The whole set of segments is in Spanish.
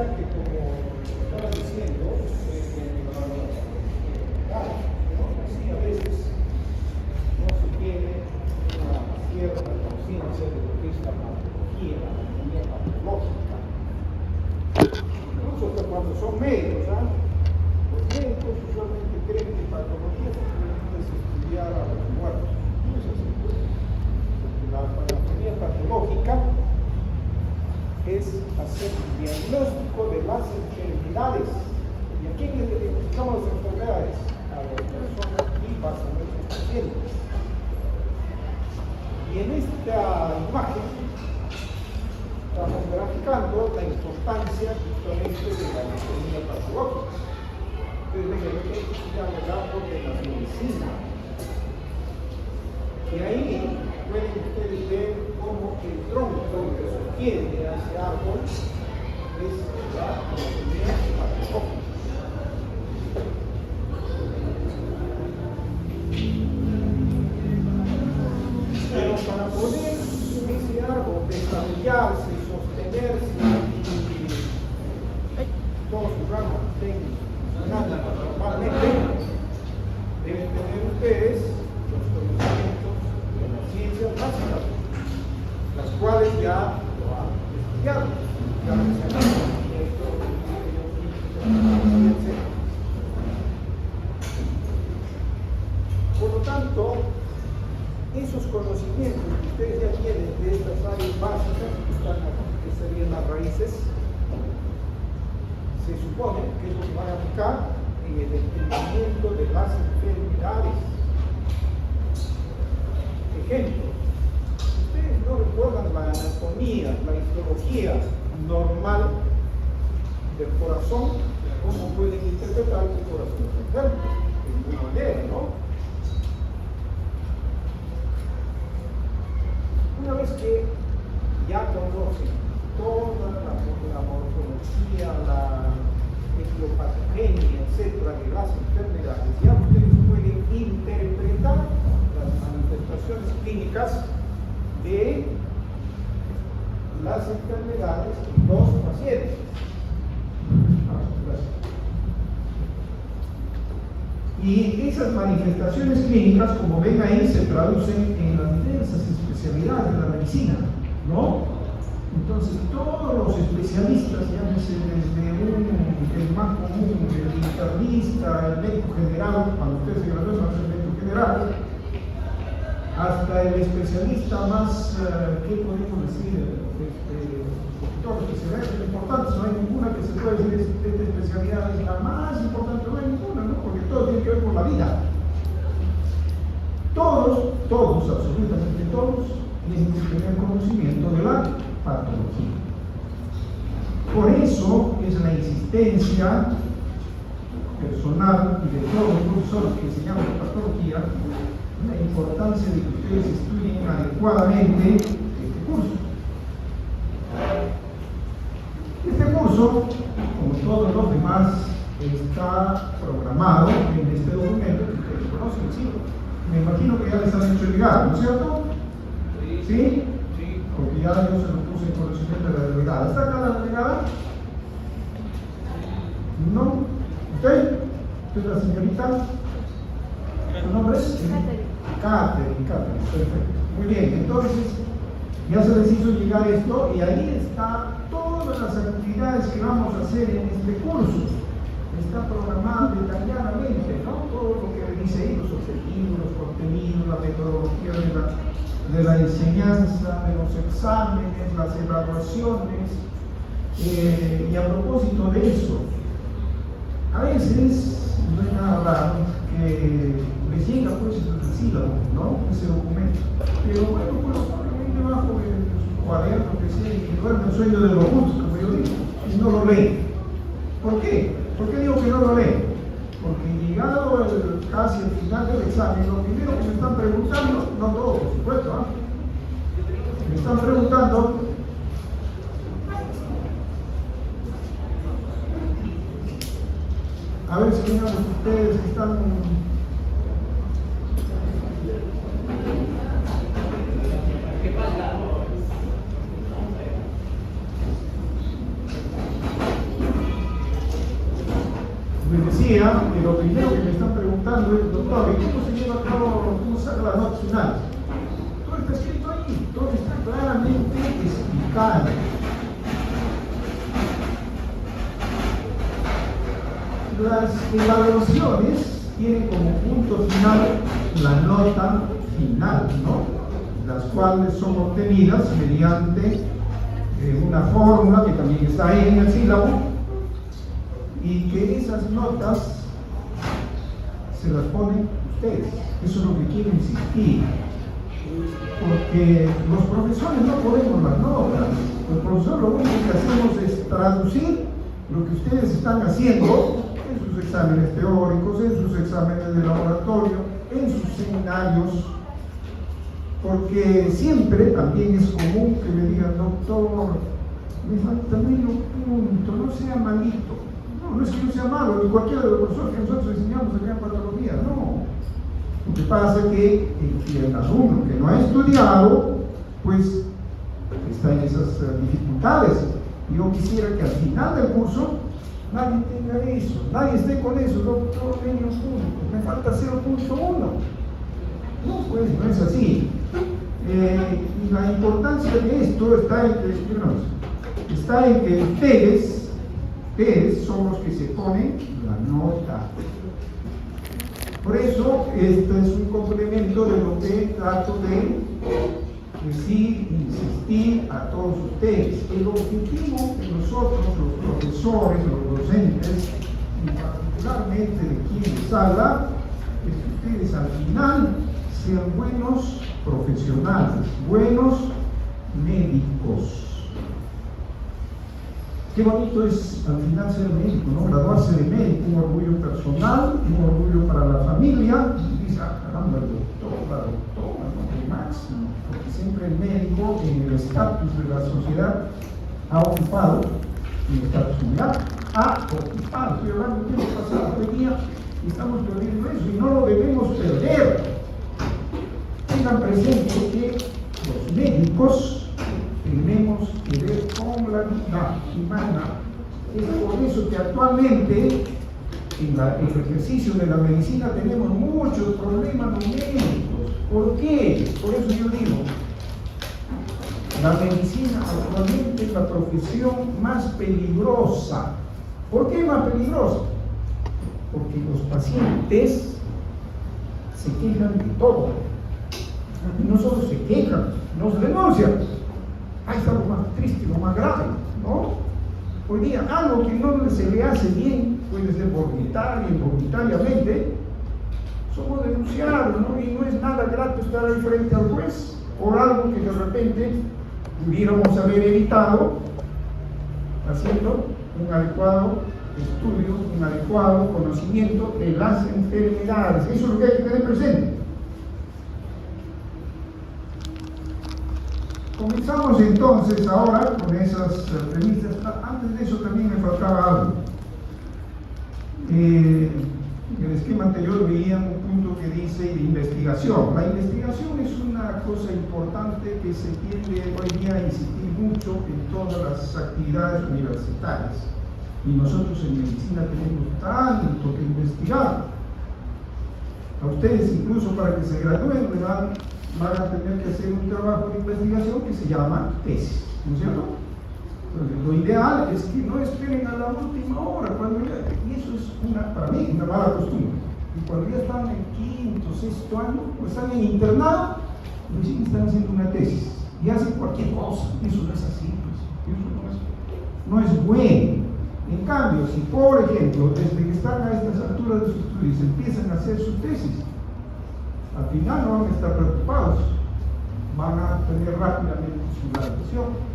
pasa que, como estaba diciendo, así a veces no se tiene una cierta conciencia de lo que es la patología, la anatomía patológica. Incluso hasta cuando son médicos, los médicos usualmente creen que patología simplemente es estudiar a los muertos. No es así. La anatomía patológica es hacer un diagnóstico de las enfermedades. ¿Y a quién le diagnosticamos las enfermedades? A las personas vivas, a nuestros pacientes. Y en esta imagen estamos graficando la importancia justamente de la anatomía patológica. Entonces, venga, yo tengo que estudiar el árbol de la medicina. Y ahí pueden ustedes ver cómo el tronco que sostiene a ese árbol es la anatomía patológica. Pero para poder ese árbol desarrollarse, sostenerse y todos sus ramas estén funcionando normalmente, deben tener ustedes los conocimientos de las ciencias básicas, las cuales ya lo han estudiado, ya lo han Por lo tanto, esos conocimientos que ustedes ya tienen de estas áreas básicas, que serían las raíces, se supone que es lo que van a aplicar en el entendimiento de las enfermedades. Ejemplo, ustedes no recuerdan la anatomía, la histología normal del corazón, ¿cómo pueden interpretar que el corazón es enfermo? De ninguna manera, ¿no? Una vez que ya conocen toda la morfología, la etiopatogenia, etcétera, de las enfermedades, ya ustedes pueden interpretar las manifestaciones clínicas de las enfermedades en los pacientes. Y esas manifestaciones clínicas, como ven ahí, se traducen en las diversas especialidades de la medicina, ¿no? Entonces, todos los especialistas, llámese desde el más común, el internista, el médico general, cuando ustedes se gradúen van a ser médico general, hasta el especialista más, ¿qué podemos decir? Todas las especialidades son importantes, no hay ninguna que se pueda decir esta especialidad es la más importante, no hay ninguna, ¿no? Porque todo tiene que ver con la vida. Todos, absolutamente todos, tienen que tener conocimiento de la patología. Por eso es la insistencia personal y de todos los profesores que enseñamos patología, la importancia de que ustedes estudien adecuadamente este curso. Este curso, como todos los demás, está programado en este documento que ustedes conocen, ¿sí? Me imagino que ya les han hecho llegar, ¿no es cierto? ¿Sí? Sí. Porque ya yo se lo puse en conocimiento de la delegada. ¿Está acá la delegada? ¿No? ¿Usted? ¿Usted es la señorita? ¿Su nombre es? Catherine, perfecto. Muy bien, entonces ya se les hizo llegar esto y ahí está todas las actividades que vamos a hacer en este curso. Está programado detalladamente, ¿no? Todo lo que dice ahí, los objetivos, los contenidos, la metodología de la enseñanza, de los exámenes, las evaluaciones. Y a propósito de eso, a veces no hay nada raro que les llega pues el sílabo, ¿no? Ese documento. Pero bueno, pues ahí debajo del cuaderno que sea y que duerme el sueño de los justos, como yo digo, y no lo leen. ¿Por qué? ¿Por qué digo que no lo leen? Porque llegado casi al final del examen, lo primero que me están preguntando, no todo por supuesto, me están preguntando a ver si ustedes están decía, lo primero que me están preguntando es, doctor, ¿y cómo se lleva a cabo, cómo saca las notas finales? Todo está escrito ahí, todo está claramente explicado. Las evaluaciones tienen como punto final la nota final, ¿no? Las cuales son obtenidas mediante una fórmula que también está ahí en el sílabo, y que esas notas se las ponen ustedes. Eso es lo que quiero insistir, porque los profesores no ponemos las notas. Los profesores lo único que hacemos es traducir lo que ustedes están haciendo en sus exámenes teóricos, en sus exámenes de laboratorio, en sus seminarios, porque siempre también es común que me digan, doctor, me falta medio punto, no sea malito. No es que yo sea malo, ni cualquiera de los profesores que nosotros enseñamos acá en patología, no. Lo que pasa es que el alumno que no ha estudiado, pues está en esas dificultades. Yo quisiera que al final del curso nadie tenga eso, nadie esté con eso, doctor, medio punto, me falta 0.1. No, pues no es así. Y la importancia de esto está en que ustedes son los que se ponen la nota. Por eso, esto es un complemento de lo que trato de decir, insistir a todos ustedes. El objetivo de nosotros, los profesores, los docentes, y particularmente de quienes habla, es que ustedes al final sean buenos profesionales, buenos médicos. Qué bonito es al final ser médico, ¿no? Graduarse de médico, un orgullo personal, un orgullo para la familia. Y dice, caramba, el doctor, la doctora, ¿no? El máximo, porque siempre el médico en el estatus de la sociedad ha ocupado, en el estatus mundial, ha ocupado. Estoy hablando del tiempo pasado, hoy día estamos perdiendo eso y no lo debemos perder. Tengan presente que los médicos tenemos que ver con la vida humana. Es por eso que actualmente en el ejercicio de la medicina tenemos muchos problemas numéricos. ¿Por qué? Por eso yo digo, la medicina actualmente es la profesión más peligrosa. ¿Por qué más peligrosa? Porque los pacientes se quejan de todo. No solo se quejan, nos denuncian. Ahí está lo más triste, lo más grave, ¿no? Hoy día algo que no se le hace bien, puede ser voluntario, involuntariamente, somos denunciados, ¿no? Y no es nada grato estar ahí frente al juez por algo que de repente pudiéramos haber evitado haciendo un adecuado estudio, un adecuado conocimiento de las enfermedades. Eso es lo que hay que tener presente. Comenzamos entonces ahora con esas premisas. Antes de eso también me faltaba algo. En el esquema anterior veían un punto que dice de investigación. La investigación es una cosa importante que se tiende hoy día a insistir mucho en todas las actividades universitarias. Y nosotros en medicina tenemos tanto que investigar. A ustedes incluso para que se gradúen van a tener que hacer un trabajo de investigación que se llama tesis, ¿no es cierto? Entonces, lo ideal es que no esperen a la última hora, y eso es para mí una mala costumbre. Y cuando ya están en quinto, sexto año, o están en internado, recién están haciendo una tesis y hacen cualquier cosa. Eso no es así, pues. Eso no es bueno. En cambio, si por ejemplo, desde que están a estas alturas de sus estudios empiezan a hacer su tesis, al final no van a estar preocupados, van a tener rápidamente su graduación.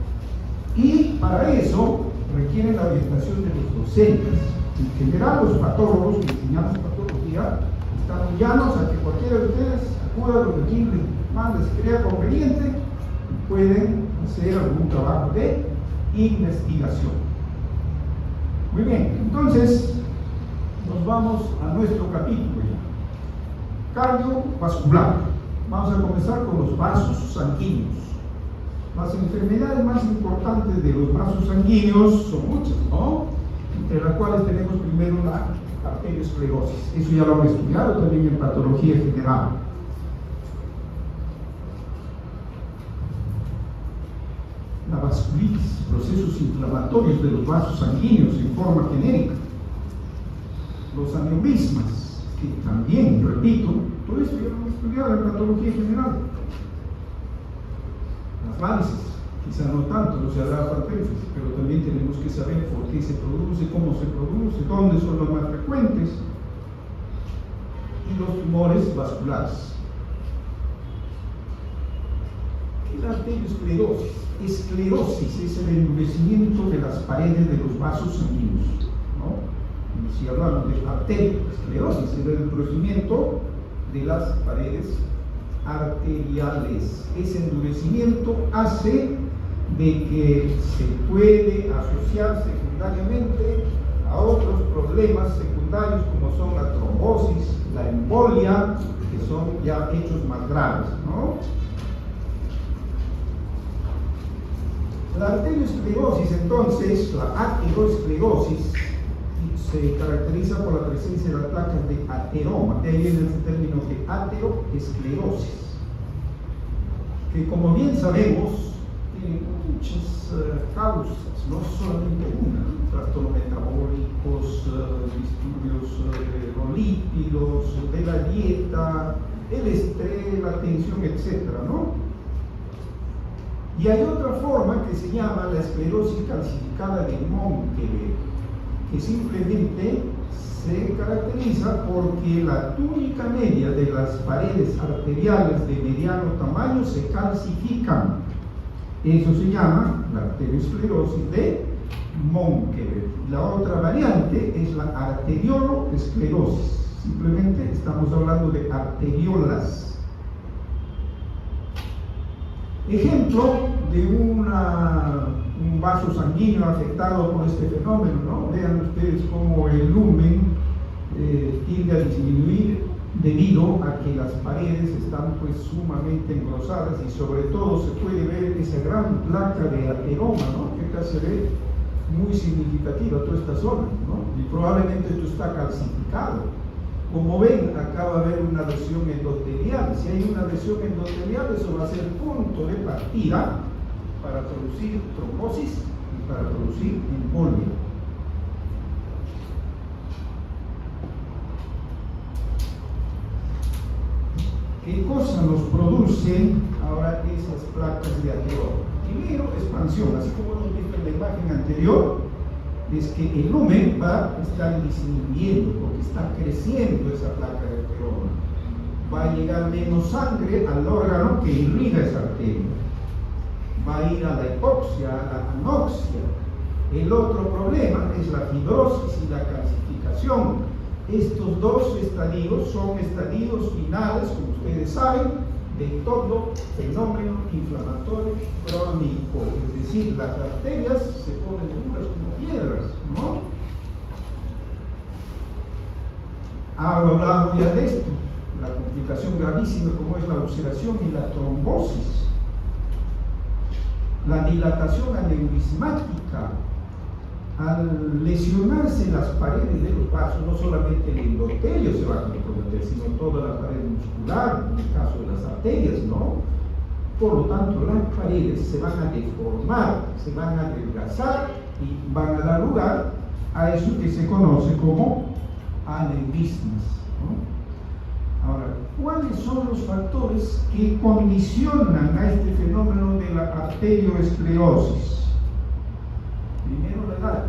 Y para eso requieren la orientación de los docentes. En general, los patólogos que enseñamos patología están llanos a que cualquiera de ustedes acuda a lo que quien más les crea conveniente y pueden hacer algún trabajo de investigación. Muy bien, entonces nos vamos a nuestro capítulo ya. Cardiovascular. Vamos a comenzar con los vasos sanguíneos. Las enfermedades más importantes de los vasos sanguíneos son muchas, ¿no? entre las cuales tenemos primero la arteriosclerosis. Eso ya lo han estudiado también en patología general. La vasculitis, procesos inflamatorios de los vasos sanguíneos en forma genérica. Los aneurismas, que también, repito, todo esto ya lo hemos estudiado en patología general. Las varices, quizá no tanto, no se hará énfasis, pero también tenemos que saber por qué se produce, cómo se produce, dónde son los más frecuentes, y los tumores vasculares. ¿Qué es la arteriosclerosis? Esclerosis es el endurecimiento de las paredes de los vasos sanguíneos, ¿no? Y si hablamos de arteriosclerosis, es el endurecimiento de las paredes arteriales. Ese endurecimiento hace de que se puede asociar secundariamente a otros problemas secundarios como son la trombosis, la embolia, que son ya hechos más graves, ¿no? La arteriosclerosis, entonces, la aterosclerosis, se caracteriza por la presencia de las placas de ateroma, de ahí viene el término de ateroesclerosis, que como bien sabemos, tiene muchas causas, no solamente una, trastornos metabólicos, disturbios de los lípidos, de la dieta, el estrés, la tensión, etcétera, ¿no? Y hay otra forma que se llama la esclerosis calcificada de Monteberg, que simplemente se caracteriza porque la túnica media de las paredes arteriales de mediano tamaño se calcifican. Eso se llama la arteriosclerosis de Monteberg. La otra variante es la arterioloesclerosis. Simplemente estamos hablando de arteriolas. Ejemplo de un vaso sanguíneo afectado por este fenómeno, ¿no? Vean ustedes cómo el lumen tiende a disminuir debido a que las paredes están pues sumamente engrosadas y sobre todo se puede ver esa gran placa de ateroma, ¿no? Que acá se ve muy significativa toda esta zona, ¿no? Y probablemente esto está calcificado. Como ven, acá va a haber una lesión endotelial. Si hay una lesión endotelial, eso va a ser punto de partida para producir trombosis y para producir embolia. ¿Qué cosa nos producen ahora esas placas de ateroma? Primero, expansión, así como nos dijo en la imagen anterior, es que el lumen va a estar disminuyendo porque está creciendo esa placa de ateroma. Va a llegar menos sangre al órgano que irriga esa arteria. Va a ir a la hipoxia, a la anoxia. El otro problema es la fibrosis y la calcificación. Estos dos estadios son estadios finales, como ustedes saben, de todo fenómeno inflamatorio crónico, es decir, las arterias se ponen duras como piedras, ¿no? Hablamos ya de esto, la complicación gravísima como es la ulceración y la trombosis, la dilatación aneurismática. Al lesionarse las paredes de los vasos, no solamente el endotelio se va a comprometer, sino toda la pared muscular, en el caso de las arterias, ¿no? Por lo tanto, las paredes se van a deformar, se van a adelgazar y van a dar lugar a eso que se conoce como aneurismas, ¿no? Ahora, ¿cuáles son los factores que condicionan a este fenómeno de la arterioesclerosis? Primero, la edad.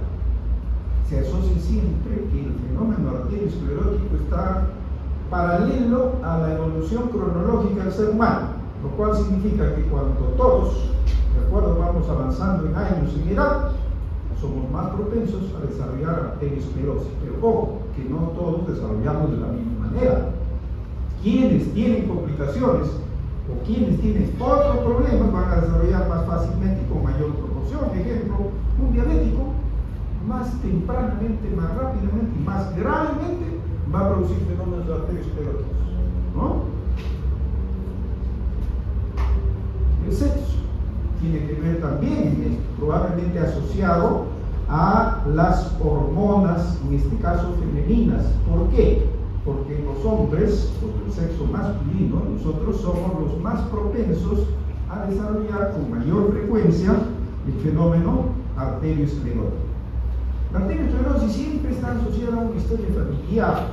Se asocia siempre que el fenómeno arteriosclerótico está paralelo a la evolución cronológica del ser humano, lo cual significa que cuando todos, de acuerdo, vamos avanzando en años y en edad, somos más propensos a desarrollar arteriosclerosis. Pero ojo, que no todos desarrollamos de la misma manera. Quienes tienen complicaciones o quienes tienen otros problemas van a desarrollar más fácilmente y con mayor proporción. Ejemplo, un diabético más tempranamente, más rápidamente y más gravemente va a producir fenómenos de arterioscleróticos, ¿no? El sexo tiene que ver también, probablemente asociado a las hormonas, en este caso femeninas. ¿Por qué? Porque los hombres, por el sexo masculino, nosotros somos los más propensos a desarrollar con mayor frecuencia el fenómeno arteriosclerótico. La arteriosclerosis siempre está asociada a una historia familiar.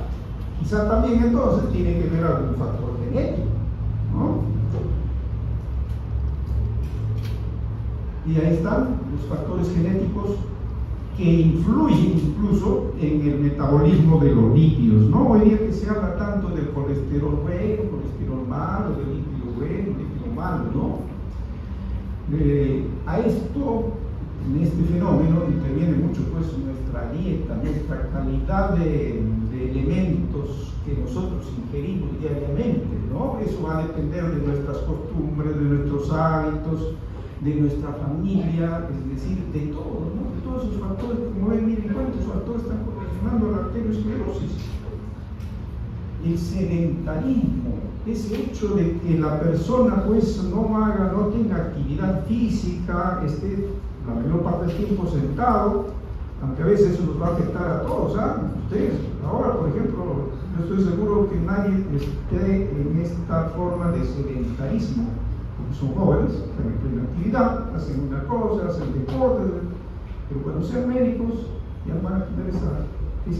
Quizá también entonces tiene que ver algún factor genético, ¿no? Y ahí están los factores genéticos que influyen incluso en el metabolismo de los lípidos, ¿no? Hoy día que se habla tanto del colesterol bueno, colesterol malo, del lípido bueno, lípido malo, ¿no? A esto, en este fenómeno, interviene mucho pues nuestra dieta, nuestra calidad de elementos que nosotros ingerimos diariamente, ¿no? Eso va a depender de nuestras costumbres, de nuestros hábitos, de nuestra familia, es decir, de todo, ¿no? De todos esos factores, como ven, miren cuántos factores están condicionando la arteriosclerosis. El sedentarismo, ese hecho de que la persona pues no tenga actividad física, esté la mayor parte del tiempo sentado, aunque a veces eso nos va a afectar a todos, ¿ah? Ustedes, ahora por ejemplo, yo estoy seguro que nadie esté en esta forma de sedentarismo, porque son jóvenes, están en plena actividad, hacen una cosa, hacen deportes, pero cuando sean médicos ya van a tener esa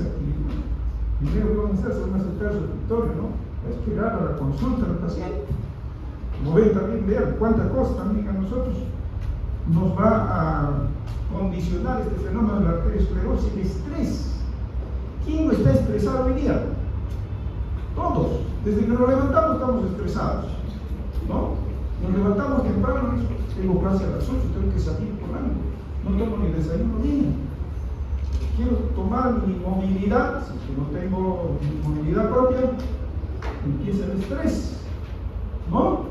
actividad. Primero que van a hacer, se van a acercar a su escritorio, ¿no? A esperar a la consulta del paciente. Como ven también, vean cuántas cosas también a nosotros nos va a condicionar este fenómeno de la arteriosclerosis, el estrés. ¿Quién no está estresado hoy día? Todos. Desde que nos levantamos estamos estresados, ¿no? Nos levantamos temprano, tengo clase a las 8, tengo que salir por algo, no tomo ni desayuno bien. Quiero tomar mi movilidad, si no tengo mi movilidad propia, empieza el estrés, ¿no?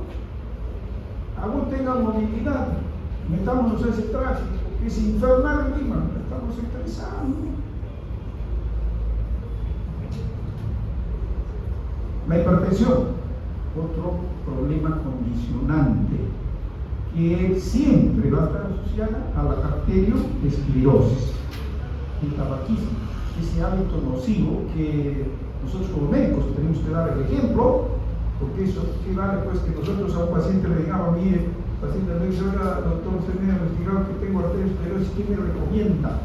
Aún tengan movilidad, metámonos a ese tráfico, que es infernal en Lima, estamos estresados. La hipertensión, otro problema condicionante, que siempre va a estar asociada a la arteriosclerosis. El tabaquismo, ese hábito nocivo que nosotros como médicos tenemos que dar el ejemplo, porque eso, ¿qué vale pues que nosotros a un paciente le digamos, mire, el paciente le dice, oiga, doctor, usted me ha investigado que tengo arteriosclerosis, ¿qué me recomienda?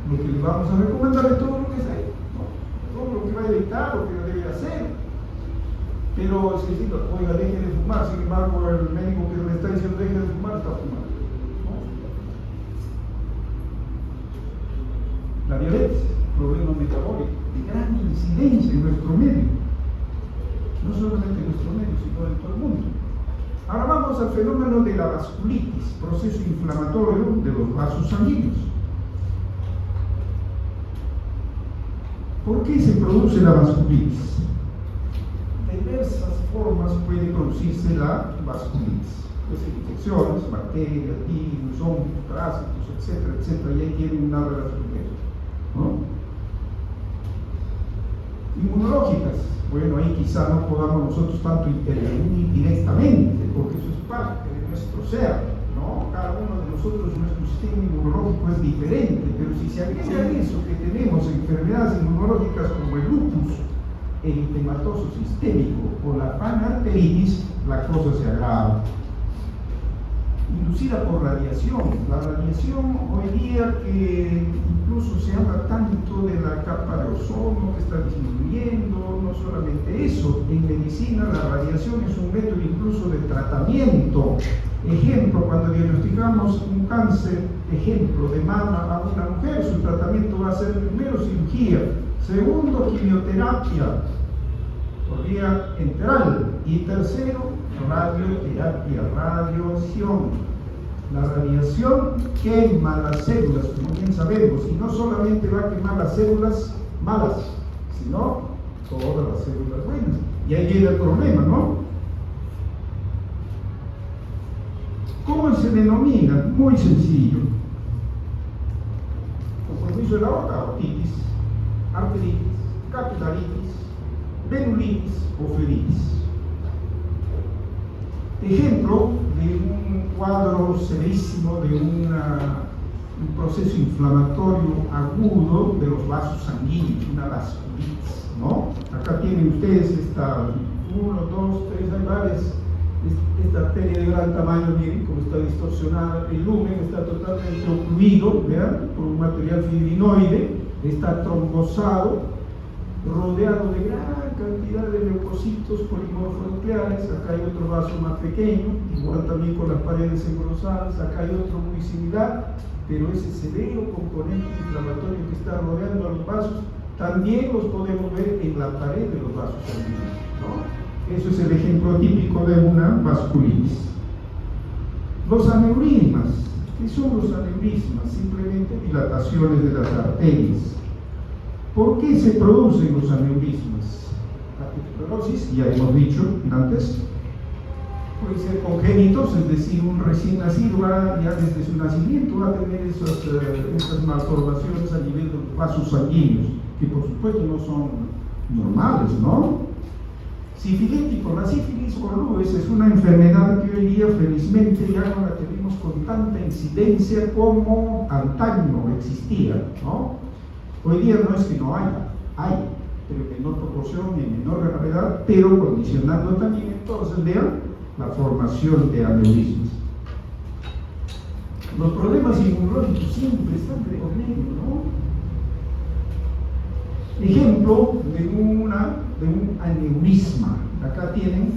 Lo que le vamos a recomendar es todo lo que sé, ¿no? Todo lo que va a evitar, lo que debe hacer. Pero si dice, oiga, deje de fumar, sin embargo, el médico que le está diciendo deje de fumar está fumando. La diabetes, problema metabólico, de gran incidencia en nuestro medio, no solamente en nuestro medio, sino en todo el mundo. Ahora vamos al fenómeno de la vasculitis, proceso inflamatorio de los vasos sanguíneos. ¿Por qué se produce la vasculitis? De diversas formas puede producirse la vasculitis. Pues infecciones, bacterias, virus, hongos, parásitos, etcétera, etcétera, y ahí tienen una relación con eso, ¿no? Inmunológicas, bueno, ahí quizá no podamos nosotros tanto intervenir directamente, porque eso es parte de nuestro ser, ¿no? Cada uno de nosotros, nuestro sistema inmunológico es diferente, pero si se agrega eso que tenemos enfermedades inmunológicas como el lupus eritematoso sistémico o la panarteritis, la cosa se agrava. Inducida por radiación. La radiación hoy día que incluso se habla tanto de la capa de ozono que está disminuyendo, no solamente eso, en medicina la radiación es un método incluso de tratamiento. Ejemplo, cuando diagnosticamos un cáncer, ejemplo, de mama a una mujer, su tratamiento va a ser primero cirugía, segundo quimioterapia por vía enteral y tercero radioterapia, radiación. La radiación quema las células, como bien sabemos, y no solamente va a quemar las células malas, sino todas las células buenas. Y ahí llega el problema, ¿no? ¿Cómo se denomina? Muy sencillo. Con permiso de la otra, otitis, arteritis, capilaritis, venulitis o flebitis. Ejemplo de un cuadro severísimo de una un proceso inflamatorio agudo de los vasos sanguíneos, una vasculitis, ¿no? Acá tienen ustedes esta 1, 2, 3, hay varias, esta arteria de gran tamaño, miren cómo está distorsionada, el lumen está totalmente ocluido, vean, por un material fibrinoide, está trombosado, rodeado de gran cantidad de leucocitos polimorfonucleares. Acá hay otro vaso más pequeño, igual también con las paredes engrosadas, acá hay otro muy similar, pero ese severo componente inflamatorio que está rodeando a los vasos también los podemos ver en la pared de los vasos sanguíneos, ¿no? Eso es el ejemplo típico de una vasculitis. Los aneurismas. ¿Qué son los aneurismas? Simplemente dilataciones de las arterias. ¿Por qué se producen los aneurismas? Aterosclerosis, ya hemos dicho antes, puede ser congénitos, es decir, un recién nacido ya desde su nacimiento va a tener esas malformaciones a nivel de los vasos sanguíneos, que por supuesto no son normales, ¿no? Sifilítico, la sífilis o Lewis es una enfermedad que hoy día felizmente ya no la tenemos con tanta incidencia como antaño existía, ¿no? Hoy día no es que no haya, hay, pero en menor proporción y en menor gravedad, pero condicionando también entonces, vean, la formación de aneurismas. Los problemas inmunológicos siempre están de por medio, ¿no? Ejemplo de un aneurisma. Acá tienen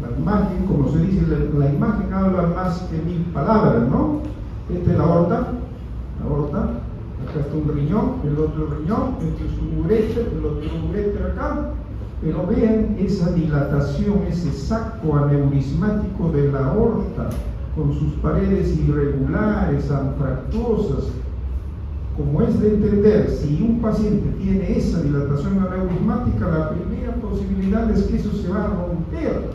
la imagen, como se dice, la imagen habla más que 1000 palabras, ¿no? Esta es la aorta, acá está un riñón, el otro riñón, este es un uréter, el otro uréter acá, pero vean esa dilatación, ese saco aneurismático de la aorta, con sus paredes irregulares, anfractuosas. Como es de entender, si un paciente tiene esa dilatación aneurismática, la primera posibilidad es que eso se va a romper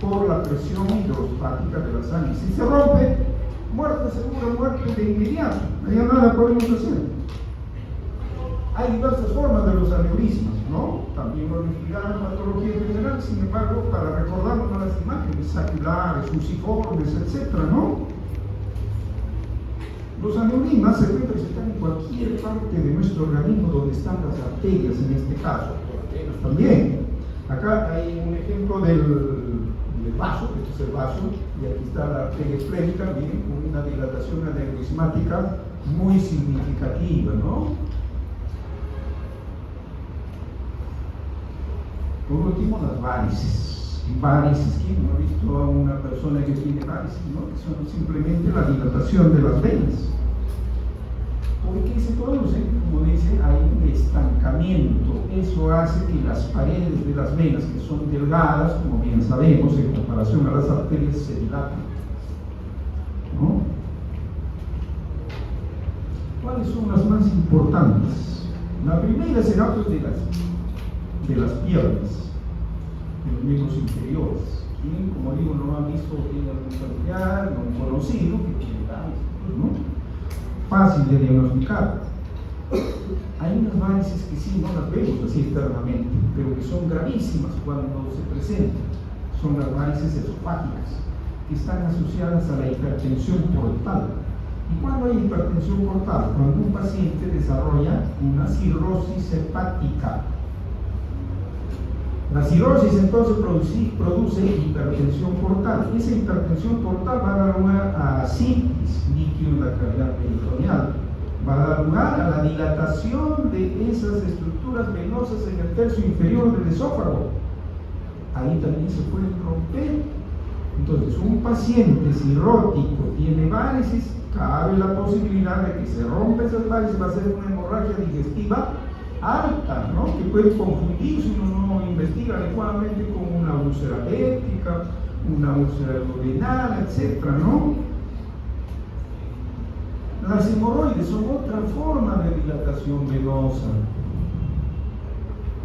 por la presión hidrostática de la sangre. Si se rompe, muerte segura, muerte de inmediato, ya nada podemos hacer. Hay diversas formas de los aneurismas, ¿no? También lo investigaron en patología general, sin embargo, para recordarnos las imágenes saculares, fusiformes, etc., ¿no? Los aneurismas se pueden presentar en cualquier parte de nuestro organismo donde están las arterias, en este caso, también. Acá hay un ejemplo del vaso, este es el vaso, y aquí está la arteria esplénica, miren, con una dilatación aneurismática muy significativa, ¿no? Por último, las varices. Varices, ¿quién no ha visto a una persona que tiene varices, ¿no? Que son simplemente la dilatación de las venas. ¿Por qué se producen? Como dice, hay un estancamiento. Eso hace que las paredes de las venas, que son delgadas, como bien sabemos, en comparación a las arterias, se dilaten, ¿no? ¿Cuáles son las más importantes? La primera será pues de las piernas, de los miembros inferiores. ¿Quién, como digo, no ha visto o tiene algún familiar, no un conocido que tiene varices, ¿no? Fácil de diagnosticar. Hay unas varices que sí no las vemos así externamente, pero que son gravísimas cuando se presentan. Son las varices esofágicas, que están asociadas a la hipertensión portal. ¿Y cuando hay hipertensión portal? Cuando un paciente desarrolla una cirrosis hepática. La cirrosis entonces produce hipertensión portal. Esa hipertensión portal va a dar lugar a ascitis, líquido en la cavidad peritoneal. Va a dar lugar a la dilatación de esas estructuras venosas en el tercio inferior del esófago. Ahí también se pueden romper. Entonces, un paciente cirrótico tiene varices, cabe la posibilidad de que se rompa esas varices, va a ser una hemorragia digestiva alta, ¿no? Que puede confundir si uno no investiga adecuadamente con una úlcera péptica, una úlcera duodenal, etc., ¿no? Las hemorroides son otra forma de dilatación venosa,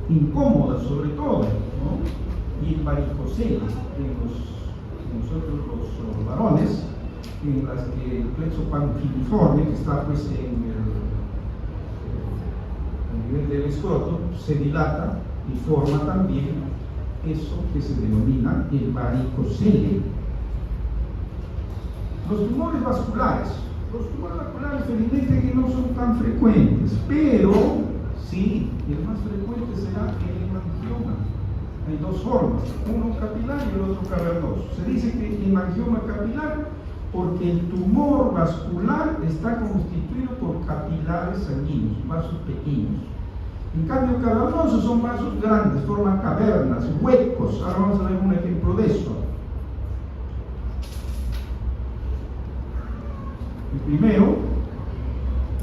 incómoda sobre todo, ¿no? Y el varicocele en nosotros los varones, en las que el plexo panfiliforme, que está pues en a nivel del escroto, se dilata y forma también eso que se denomina el varicocele. Los tumores vasculares, Los tumores vasculares felizmente que no son tan frecuentes, pero sí, el más frecuente será el hemangioma. Hay dos formas, uno capilar y el otro cavernoso. Se dice que hemangioma capilar porque el tumor vascular está constituido por capilares sanguíneos, vasos pequeños. En cambio, cavernosos son vasos grandes, forman cavernas, huecos. Ahora vamos a ver un ejemplo de eso. El primero,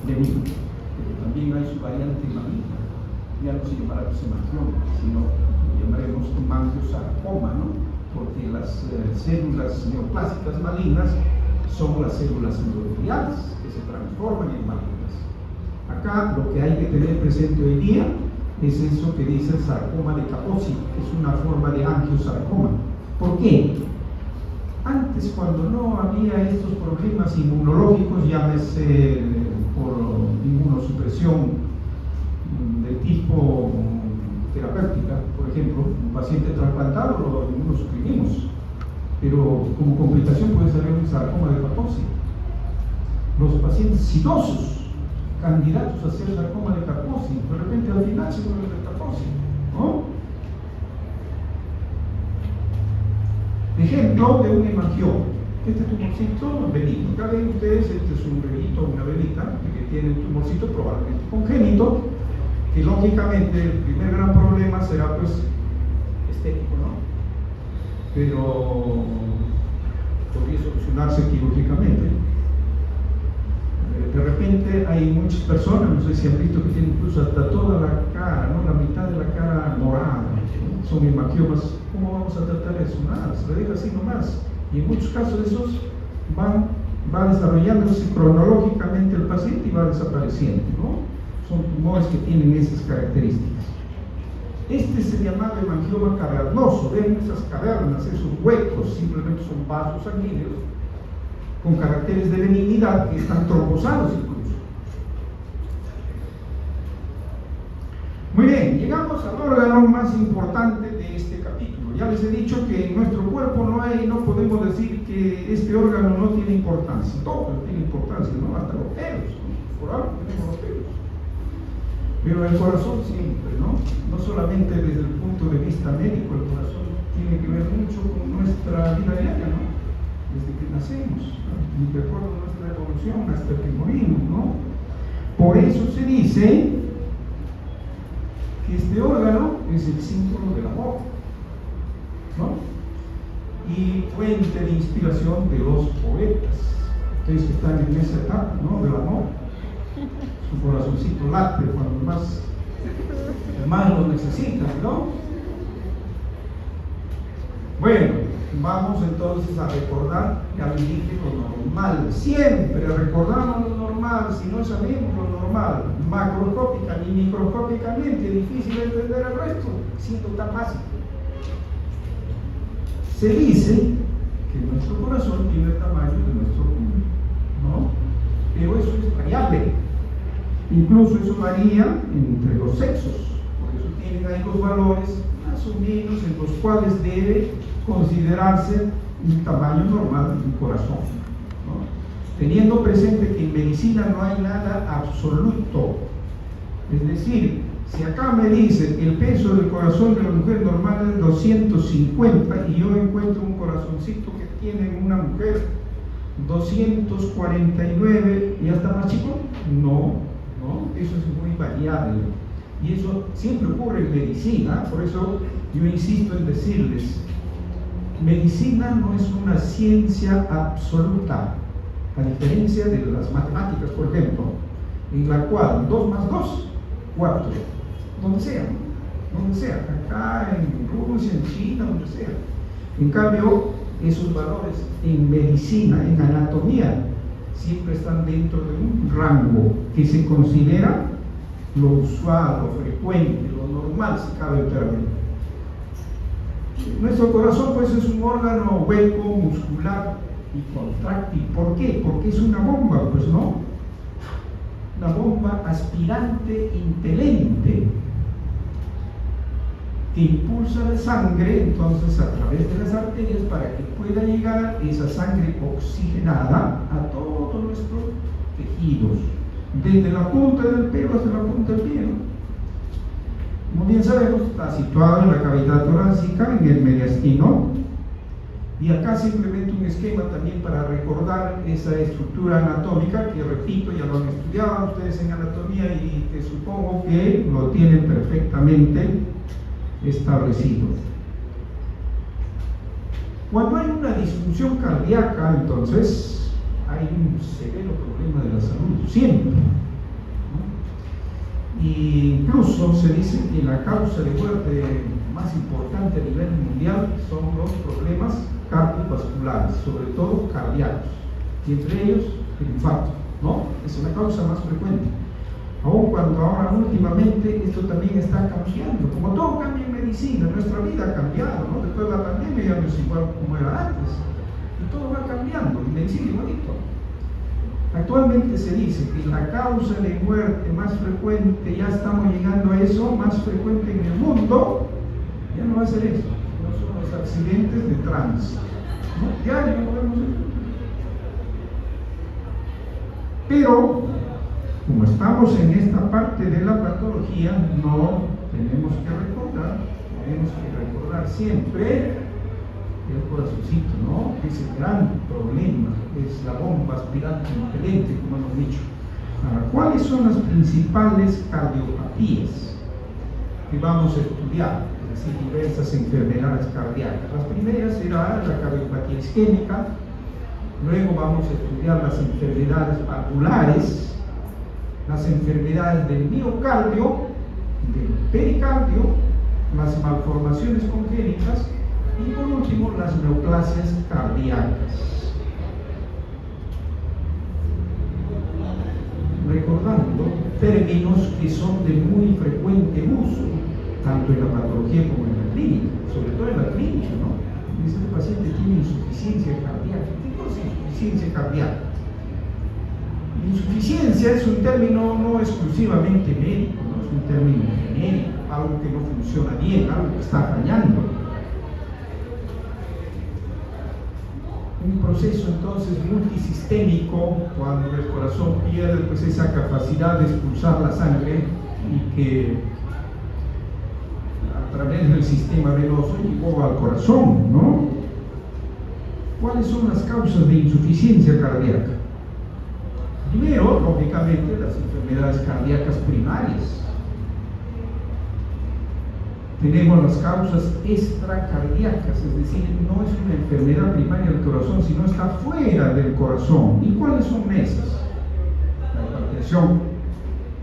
benigno, pero también hay su variante maligna. Ya no se llamará hemangioma, sino llamaremos hemangiosarcoma, ¿no? Porque las células neoplásicas malignas son las células endoteliales que se transforman en malignas. Acá lo que hay que tener presente hoy día es eso que dice el sarcoma de Kaposi, que es una forma de angiosarcoma. ¿Por qué? Antes, cuando no había estos problemas inmunológicos, llámese por inmunosupresión de tipo terapéutica, por ejemplo, un paciente trasplantado lo inmunosuprimimos, pero como complicación puede salir un sarcoma de Kaposi. Los pacientes sidosos, candidatos a ser sarcoma de Kaposi, de repente al final se vuelven de Kaposi, ¿no? Ejemplo de un hemangioma. Este tumorcito benigno. Acá ven ustedes, este es un velito, una velita que tiene un tumorcito probablemente congénito, que lógicamente el primer gran problema será pues estético, ¿no? Pero podría solucionarse quirúrgicamente. De repente hay muchas personas, no sé si han visto, que tienen incluso hasta toda la cara, ¿no? La mitad de la cara morada, ¿no? Son hemangiomas. ¿Cómo vamos a tratar eso? Nada, se le deja así nomás. Y en muchos casos de esos va desarrollándose cronológicamente el paciente y va desapareciendo, ¿no? Son tumores que tienen esas características. Este es el llamado hemangioma cavernoso. Ven esas cavernas, esos huecos, simplemente son vasos sanguíneos con caracteres de benignidad que están trombosados incluso. Muy bien, llegamos al órgano más importante de este capítulo. Ya les he dicho que en nuestro cuerpo no podemos decir que este órgano no tiene importancia. Todo tiene importancia, ¿no? Hasta los pelos, ¿no? Por algo tenemos los pelos. Pero el corazón siempre, ¿no? No solamente desde el punto de vista médico, el corazón tiene que ver mucho con nuestra vida diaria, ¿no? Desde que nacemos, ¿no? Y recuerdo nuestra evolución hasta que morimos, ¿no? Por eso se dice que este órgano es el símbolo del amor, ¿no? Y fuente de inspiración de los poetas. Ustedes que están en esa etapa, ¿no? Del amor. Su corazoncito late cuando más lo necesitan, ¿no? Bueno, vamos entonces a recordar, ya les dije, lo normal. Siempre recordamos lo normal. Si no sabemos lo normal, macroscópica ni microscópicamente, difícil entender el resto, siendo tan básico. Se dice que nuestro corazón tiene el tamaño de nuestro pulmón, ¿no? Pero eso es variable. Incluso eso varía entre los sexos. Por eso tienen ahí los valores más o menos en los cuales debe considerarse un tamaño normal de un corazón, ¿no? Teniendo presente que en medicina no hay nada absoluto. Es decir, si acá me dice que el peso del corazón de la mujer normal es 250 y yo encuentro un corazoncito que tiene una mujer 249 y hasta más chico, no, eso es muy variable. Y eso siempre ocurre en medicina. Por eso yo insisto en decirles, medicina no es una ciencia absoluta, a diferencia de las matemáticas, por ejemplo, en la cual 2 más 2, 4, donde sea, acá en Rusia, en China, donde sea. En cambio, esos valores en medicina, en anatomía, siempre están dentro de un rango que se considera lo usual, lo frecuente, lo normal, si cabe el término. Nuestro corazón pues es un órgano hueco, muscular y contráctil. ¿Por qué? Porque es una bomba, pues no. Una bomba aspirante impelente que impulsa la sangre entonces a través de las arterias para que pueda llegar esa sangre oxigenada a todos nuestros tejidos, desde la punta del pelo hasta la punta del pie, ¿no? Como bien sabemos, está situado en la cavidad torácica, en el mediastino, y acá simplemente un esquema también para recordar esa estructura anatómica que, repito, ya lo han estudiado ustedes en anatomía y que supongo que lo tienen perfectamente establecido. Cuando hay una disfunción cardíaca, entonces hay un severo problema de la salud, siempre, ¿no? Y incluso se dice que la causa de muerte más importante a nivel mundial son los problemas cardiovasculares, sobre todo cardíacos, y entre ellos el infarto, ¿no? Es la causa más frecuente. Aun cuando ahora últimamente esto también está cambiando, como todo cambia en medicina, nuestra vida ha cambiado, ¿no? Después de la pandemia ya no es igual como era antes, y todo va cambiando, en medicina igualito. Actualmente se dice que la causa de muerte más frecuente, ya estamos llegando a eso, más frecuente en el mundo, ya no va a ser eso, no son los accidentes de tránsito, ¿no? Ya no vemos eso. Pero como estamos en esta parte de la patología, no tenemos que recordar siempre el corazoncito, ¿no? Es el gran problema, es la bomba aspirante impelente, como hemos dicho. Ahora, ¿cuáles son las principales cardiopatías que vamos a estudiar? Es decir, diversas enfermedades cardíacas. Las primeras será la cardiopatía isquémica, luego vamos a estudiar las enfermedades valvulares, las enfermedades del miocardio, del pericardio, las malformaciones congénitas y por último las neoplasias cardíacas. Recordando términos que son de muy frecuente uso, tanto en la patología como en la clínica, sobre todo en la clínica, ¿no? Este paciente tiene insuficiencia cardíaca. ¿Qué cosa es insuficiencia cardíaca? Insuficiencia es un término no exclusivamente médico, ¿no? Es un término genérico, algo que no funciona bien, algo que está fallando. Un proceso entonces multisistémico, cuando el corazón pierde pues esa capacidad de expulsar la sangre y que a través del sistema venoso llegó al corazón, ¿no? ¿Cuáles son las causas de insuficiencia cardíaca? Primero, lógicamente, las enfermedades cardíacas primarias. Tenemos las causas extracardíacas, es decir, no es una enfermedad primaria del corazón, sino está fuera del corazón. ¿Y cuáles son esas? La hipertensión,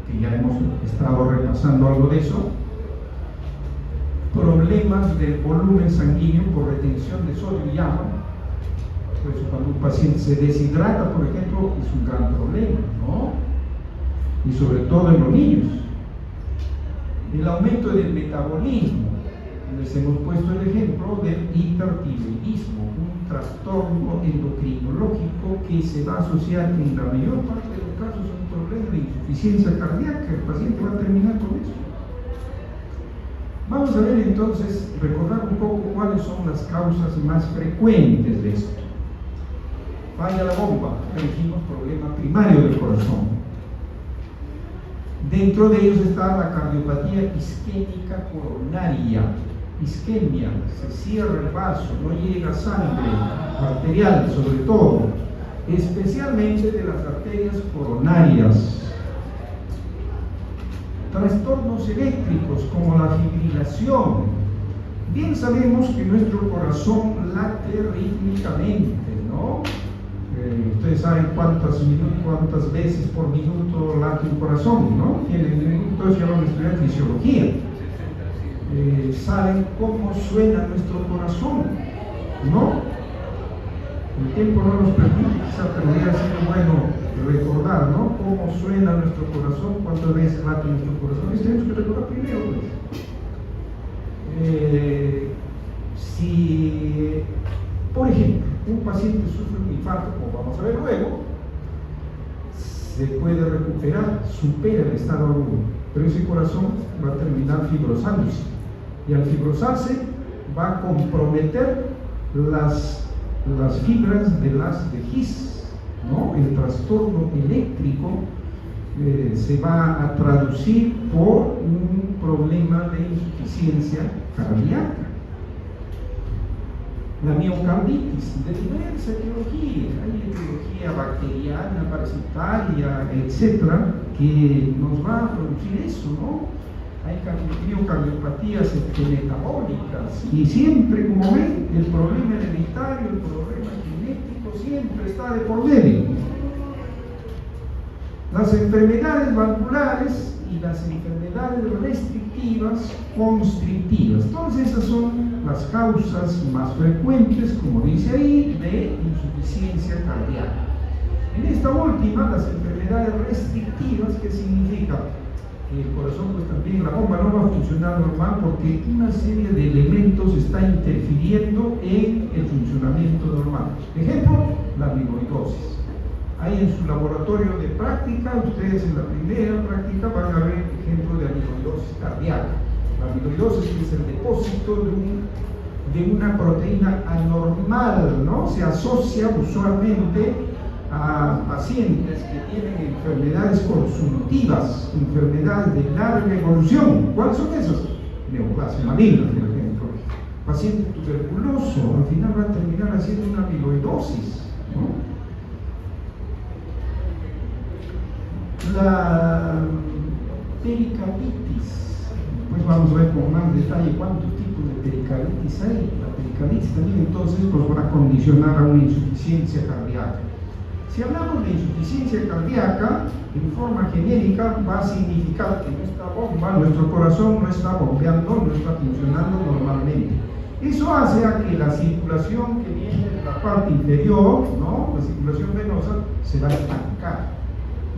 que ya hemos estado repasando algo de eso. Problemas del volumen sanguíneo por retención de sodio y agua. Por eso cuando un paciente se deshidrata, por ejemplo, es un gran problema, ¿no? Y sobre todo en los niños. El aumento del metabolismo. Les hemos puesto el ejemplo del hipertiroidismo, un trastorno endocrinológico que se va a asociar en la mayor parte de los casos a un problema de insuficiencia cardíaca. El paciente va a terminar con eso. Vamos a ver entonces, recordar un poco cuáles son las causas más frecuentes de esto. Falla la bomba, dijimos problema primario del corazón. Dentro de ellos está la cardiopatía isquémica coronaria. Isquemia, se cierra el vaso, no llega sangre arterial, sobre todo, especialmente de las arterias coronarias. Trastornos eléctricos como la fibrilación. Bien sabemos que nuestro corazón late rítmicamente, ¿no? Ustedes saben cuántas veces por minuto late un corazón, ¿no? Entonces ya van a estudiar fisiología. Saben cómo suena nuestro corazón, ¿no? El tiempo no nos permite, quizá, pero hubiera sido bueno recordar, ¿no? Cómo suena nuestro corazón, cuántas veces late nuestro corazón. Esto tenemos que recordar primero, pues. Si, por ejemplo, un paciente sufre un infarto, como vamos a ver luego, se puede recuperar, supera el estado agudo, pero ese corazón va a terminar fibrosándose. Y al fibrosarse va a comprometer las fibras de las de His, ¿no? El trastorno eléctrico se va a traducir por un problema de insuficiencia cardíaca. La miocarditis, de diversa etiología, hay etiología bacteriana, parasitaria, etcétera, que nos va a producir eso, ¿no? Hay miocardiopatías metabólicas, y siempre, como ven, el problema hereditario, el problema genético siempre está de por medio. Las enfermedades valvulares y las enfermedades restrictivas, constrictivas, todas esas son las causas más frecuentes, como dice ahí, de insuficiencia cardíaca. En esta última, las enfermedades restrictivas, ¿qué significa? Que el corazón, pues también la bomba no va a funcionar normal porque una serie de elementos está interfiriendo en el funcionamiento normal. Ejemplo, la amiloidosis. Ahí en su laboratorio de práctica, ustedes en la primera práctica van a ver ejemplo de amiloidosis cardíaca. La amiloidosis es el depósito de una proteína anormal, ¿no? Se asocia usualmente a pacientes que tienen enfermedades consultivas, enfermedades de larga evolución. ¿Cuáles son esas? Neoplasia maligna, por ejemplo. Paciente tuberculoso, al final va a terminar haciendo una amiloidosis, ¿no? La pericarditis, pues vamos a ver con más detalle cuántos tipos de pericarditis hay. La pericarditis también entonces nos va a condicionar a una insuficiencia cardíaca. Si hablamos de insuficiencia cardíaca, en forma genérica va a significar que nuestra bomba, nuestro corazón no está bombeando, no está funcionando normalmente. Eso hace a que la circulación que viene de la parte inferior, ¿no? La circulación venosa, se va a estancar.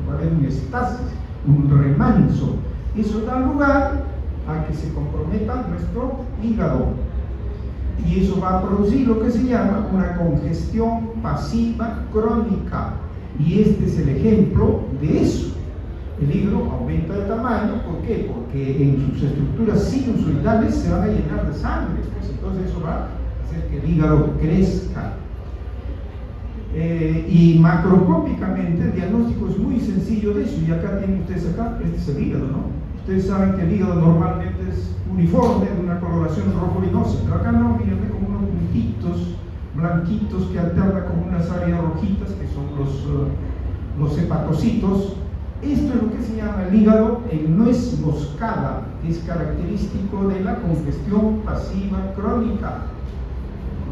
Va a haber un estasis, un remanso. Eso da lugar a que se comprometa nuestro hígado. Y eso va a producir lo que se llama una congestión pasiva crónica. Y este es el ejemplo de eso. El hígado aumenta de tamaño, ¿por qué? Porque en sus estructuras sinusoidales se van a llenar de sangre. Pues entonces eso va a hacer que el hígado crezca. Y macroscópicamente el diagnóstico es muy sencillo de eso, y acá tienen ustedes acá, este es el hígado, ¿no? Ustedes saben que el hígado normalmente es uniforme, de una coloración rojo-vinosa, pero acá no, miren, como unos puntitos blanquitos que alternan con unas áreas rojitas, que son los hepatocitos. Esto es lo que se llama el hígado en nuez moscada, que es característico de la congestión pasiva crónica.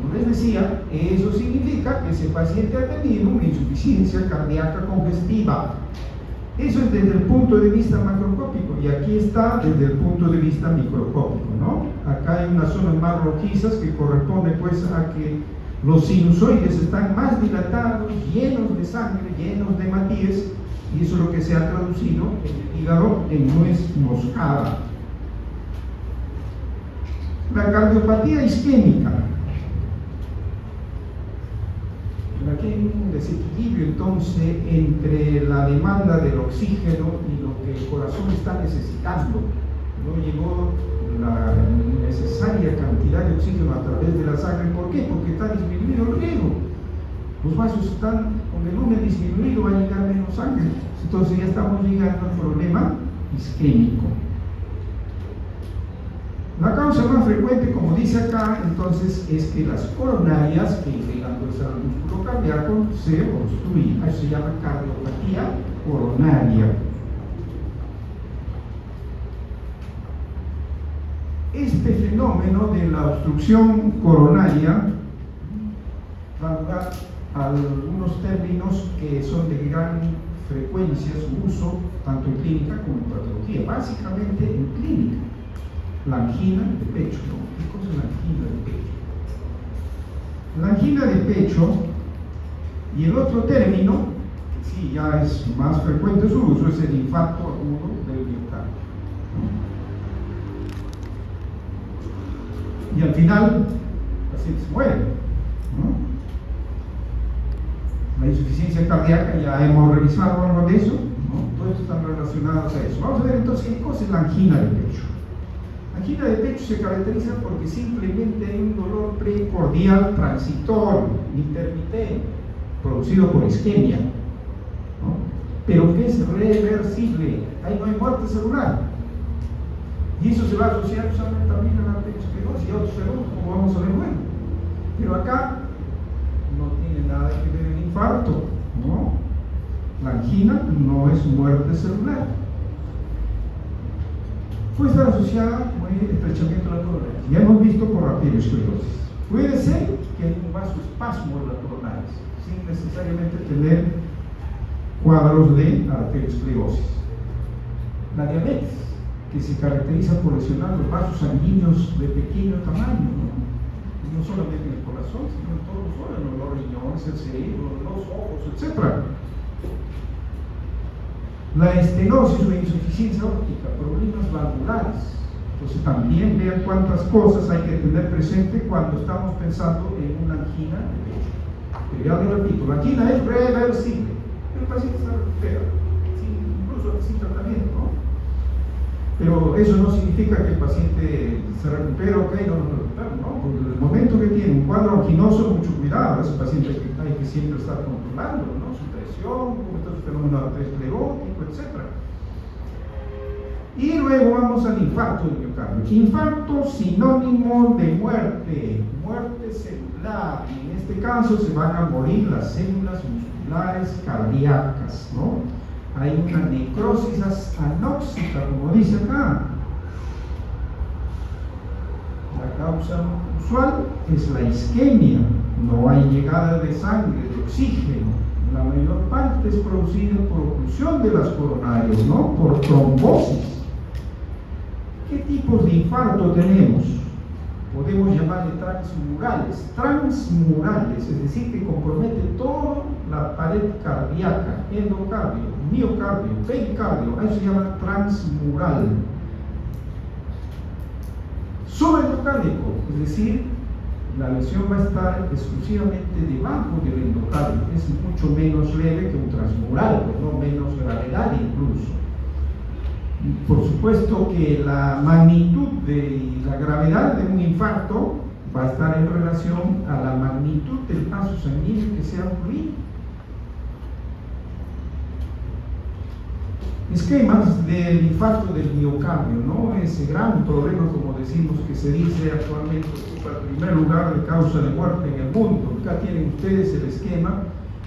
Como les decía, eso significa que ese paciente ha tenido una insuficiencia cardíaca congestiva. Eso es desde el punto de vista macroscópico, y aquí está desde el punto de vista microscópico, ¿no? Acá hay unas zonas más rojizas que corresponde pues a que los sinusoides están más dilatados, llenos de sangre, llenos de matías, y eso es lo que se ha traducido en el hígado en nuez moscada. La cardiopatía isquémica. Aquí hay un desequilibrio entonces entre la demanda del oxígeno y lo que el corazón está necesitando. No llegó la necesaria cantidad de oxígeno a través de la sangre. ¿Por qué? Porque está disminuido el riego. Los vasos están con el volumen disminuido, va a llegar menos sangre. Entonces ya estamos llegando al problema isquémico. La causa más frecuente, como dice acá, entonces, es que las coronarias que irrigan pues, al músculo cardíaco se obstruyen. Eso se llama cardiopatía coronaria. Este fenómeno de la obstrucción coronaria da lugar a algunos términos que son de gran frecuencia su uso, tanto en clínica como en patología, básicamente en clínica. La angina de pecho, ¿no? ¿Qué cosa es la angina de pecho? La angina de pecho, y el otro término, que sí ya es más frecuente su uso, es el infarto agudo del miocardio, ¿no? Y al final, el paciente se muere, ¿no? La insuficiencia cardíaca, ya hemos revisado algo de eso, ¿no? Todo esto están relacionados a eso. Vamos a ver entonces qué cosa es la angina de pecho. Angina de pecho se caracteriza porque simplemente hay un dolor precordial transitorio, intermitente, producido por isquemia, ¿no? Pero que es reversible, ahí no hay muerte celular. Y eso se va a asociar también a la peroxisosis y a otros fenómenos, como vamos a ver luego. Pero acá no tiene nada que ver el infarto, ¿no? La angina no es muerte celular. Puede estar asociada con el estrechamiento de la coronaria. Ya hemos visto por arteriosclerosis. Puede ser que haya un vasoespasmo de las coronarias, sin necesariamente tener cuadros de arteriosclerosis. La diabetes, que se caracteriza por lesionar los vasos sanguíneos de pequeño tamaño, no solamente en el corazón, sino en todos los órganos, los riñones, el cerebro, los ojos, etc. La estenosis o insuficiencia óptica, problemas valvulares. Entonces también vean cuántas cosas hay que tener presente cuando estamos pensando en una angina de pecho. Pero ya le repito, la angina es reversible. El paciente se recupera, incluso sin tratamiento, ¿no? Pero eso no significa que el paciente se recupera, ok, no. Porque en el momento que tiene un cuadro anginoso, mucho cuidado, ese paciente hay que siempre estar controlando, ¿no? Su presión, cómo está su fenómeno arteriosclerótico, etc. Y luego vamos al infarto del miocardio. Infarto sinónimo de muerte, muerte celular. Y en este caso se van a morir las células musculares cardíacas, ¿no? Hay una necrosis anóxica, como dice acá. La causa usual es la isquemia, no hay llegada de sangre, de oxígeno. La mayor parte es producida por oclusión de las coronarias, ¿no? Por trombosis. ¿Qué tipos de infarto tenemos? Podemos llamarle transmurales, es decir, que compromete toda la pared cardíaca, endocardio, miocardio, pericardio, eso se llama transmural. Subendocardico, es decir, la lesión va a estar exclusivamente debajo del endocardio, es mucho menos leve que un transmural, pues no menos gravedad incluso. Por supuesto que la magnitud y la gravedad de un infarto va a estar en relación a la magnitud del vaso sanguíneo que se ha ocluido. Esquemas del infarto del miocardio, ¿no? Ese gran problema, como decimos, que se dice actualmente ocupa el primer lugar de causa de muerte en el mundo. Acá tienen ustedes el esquema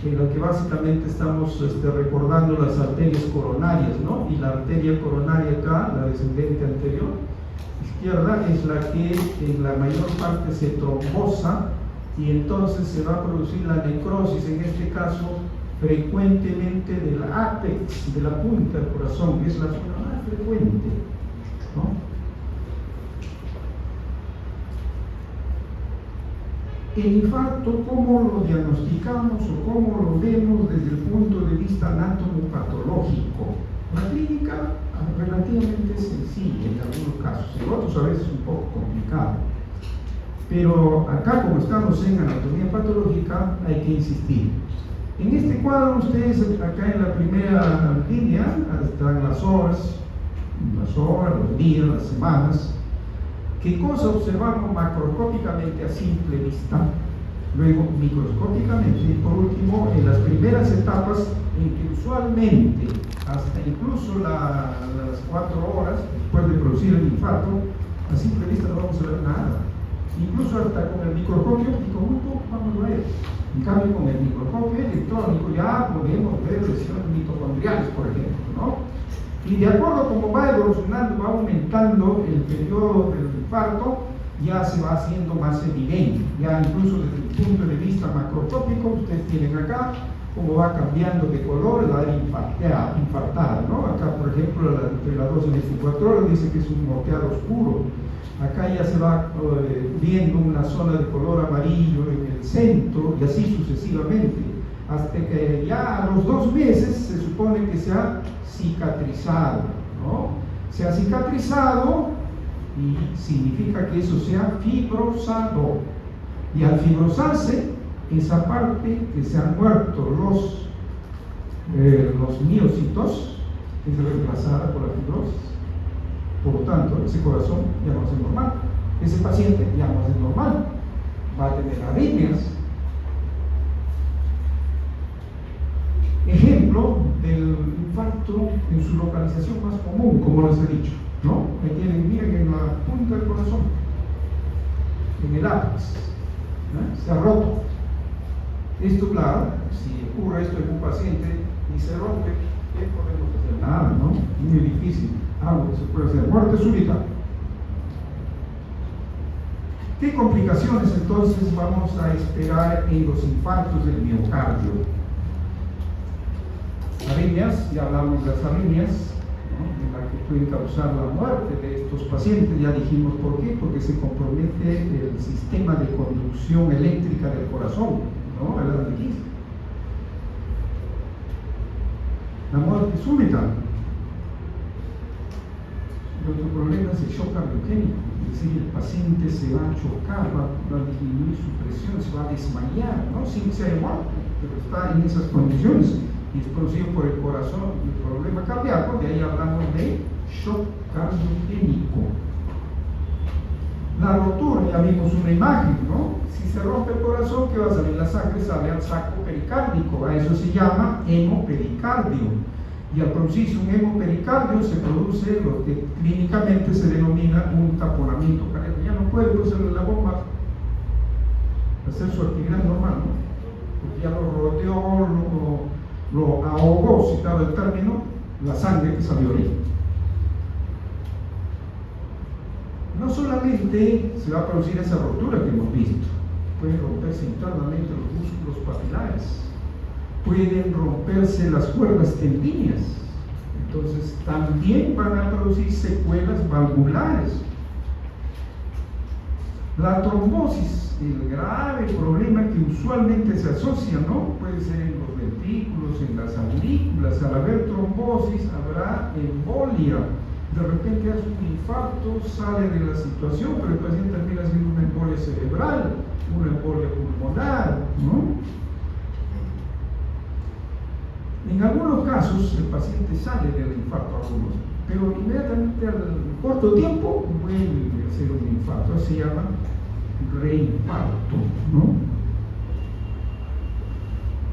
en el que básicamente estamos recordando las arterias coronarias, ¿no? Y la arteria coronaria acá, la descendente anterior, izquierda, es la que en la mayor parte se trombosa y entonces se va a producir la necrosis, en este caso frecuentemente del ápex, de la punta del corazón, que es la zona más frecuente, ¿no? El infarto, ¿cómo lo diagnosticamos o cómo lo vemos desde el punto de vista anatomopatológico? La clínica relativamente sencilla en algunos casos, en otros a veces un poco complicado. Pero acá, como estamos en anatomía patológica, hay que insistir. En este cuadro, ustedes acá en la primera línea están las horas, los días, las semanas. ¿Qué cosa observamos macroscópicamente a simple vista? Luego microscópicamente y por último en las primeras etapas en que usualmente hasta incluso las 4 horas después de producir el infarto, a simple vista no vamos a ver nada. Incluso hasta con el microscopio óptico muy poco vamos a ver. En cambio con el microscopio electrónico ya podemos ver lesiones mitocondriales, por ejemplo, ¿no? Y de acuerdo a cómo va evolucionando, va aumentando el periodo del infarto, ya se va haciendo más evidente. Ya incluso desde el punto de vista macroscópico, ustedes tienen acá cómo va cambiando de color la área infartada, ¿no? Acá, por ejemplo, entre las 12 y 24 horas dice que es un moteado oscuro. Acá ya se va viendo una zona de color amarillo en el centro y así sucesivamente, hasta que ya a los 2 meses se supone que se ha cicatrizado, ¿no? Se ha cicatrizado y significa que eso se ha fibrosado. Y al fibrosarse, esa parte que se han muerto los miocitos es reemplazada por la fibrosis. Por lo tanto, ese corazón ya no es normal, ese paciente ya no es normal, va a tener arritmias. Ejemplo del infarto en su localización más común, como les he dicho, ¿no? Ahí tienen, miren, en la punta del corazón, en el ápice, ¿no? Se ha roto. Esto, claro, si ocurre esto en un paciente y se rompe, ¿qué podemos hacer? Nada, ¿no? Muy difícil. Algo que se puede hacer. Muerte súbita. ¿Qué complicaciones entonces vamos a esperar en los infartos del miocardio? Arritmias, ya hablamos de las arritmias, ¿no? En la que pueden causar la muerte de estos pacientes. Ya dijimos por qué, porque se compromete el sistema de conducción eléctrica del corazón, ¿no? El aneurisma. La muerte súbita. El otro problema es el shock cardiogénico, es decir, el paciente se va a chocar, va a disminuir su presión, se va a desmayar, ¿no? Sin ser muerto, pero está en esas condiciones y es producido por el corazón y el problema cardíaco. De ahí hablamos de shock cardiogénico. La rotura, ya vimos una imagen, ¿no? Si se rompe el corazón, ¿qué va a salir? La sangre sale al saco pericárdico, a eso se llama hemopericardio. Y al producirse un hemopericardio se produce lo que clínicamente se denomina un taponamiento cardíaco. Ya no puede hacerle la bomba, hacer su actividad normal, ¿no? Porque ya lo rodeó, lo ahogó, citado el término, la sangre que salió ahí. No solamente se va a producir esa rotura que hemos visto, pueden romperse internamente los músculos papilares, pueden romperse las cuerdas tendíneas, entonces también van a producir secuelas valvulares. La trombosis, el grave problema que usualmente se asocia, ¿no? Puede ser en los ventrículos, en las aurículas. Al haber trombosis habrá embolia. De repente hace un infarto, sale de la situación, pero el paciente termina haciendo una embolia cerebral, una embolia pulmonar, ¿no? En algunos casos el paciente sale del infarto agudo, pero inmediatamente al corto tiempo vuelve a hacer un infarto. Eso se llama reinfarto, ¿no?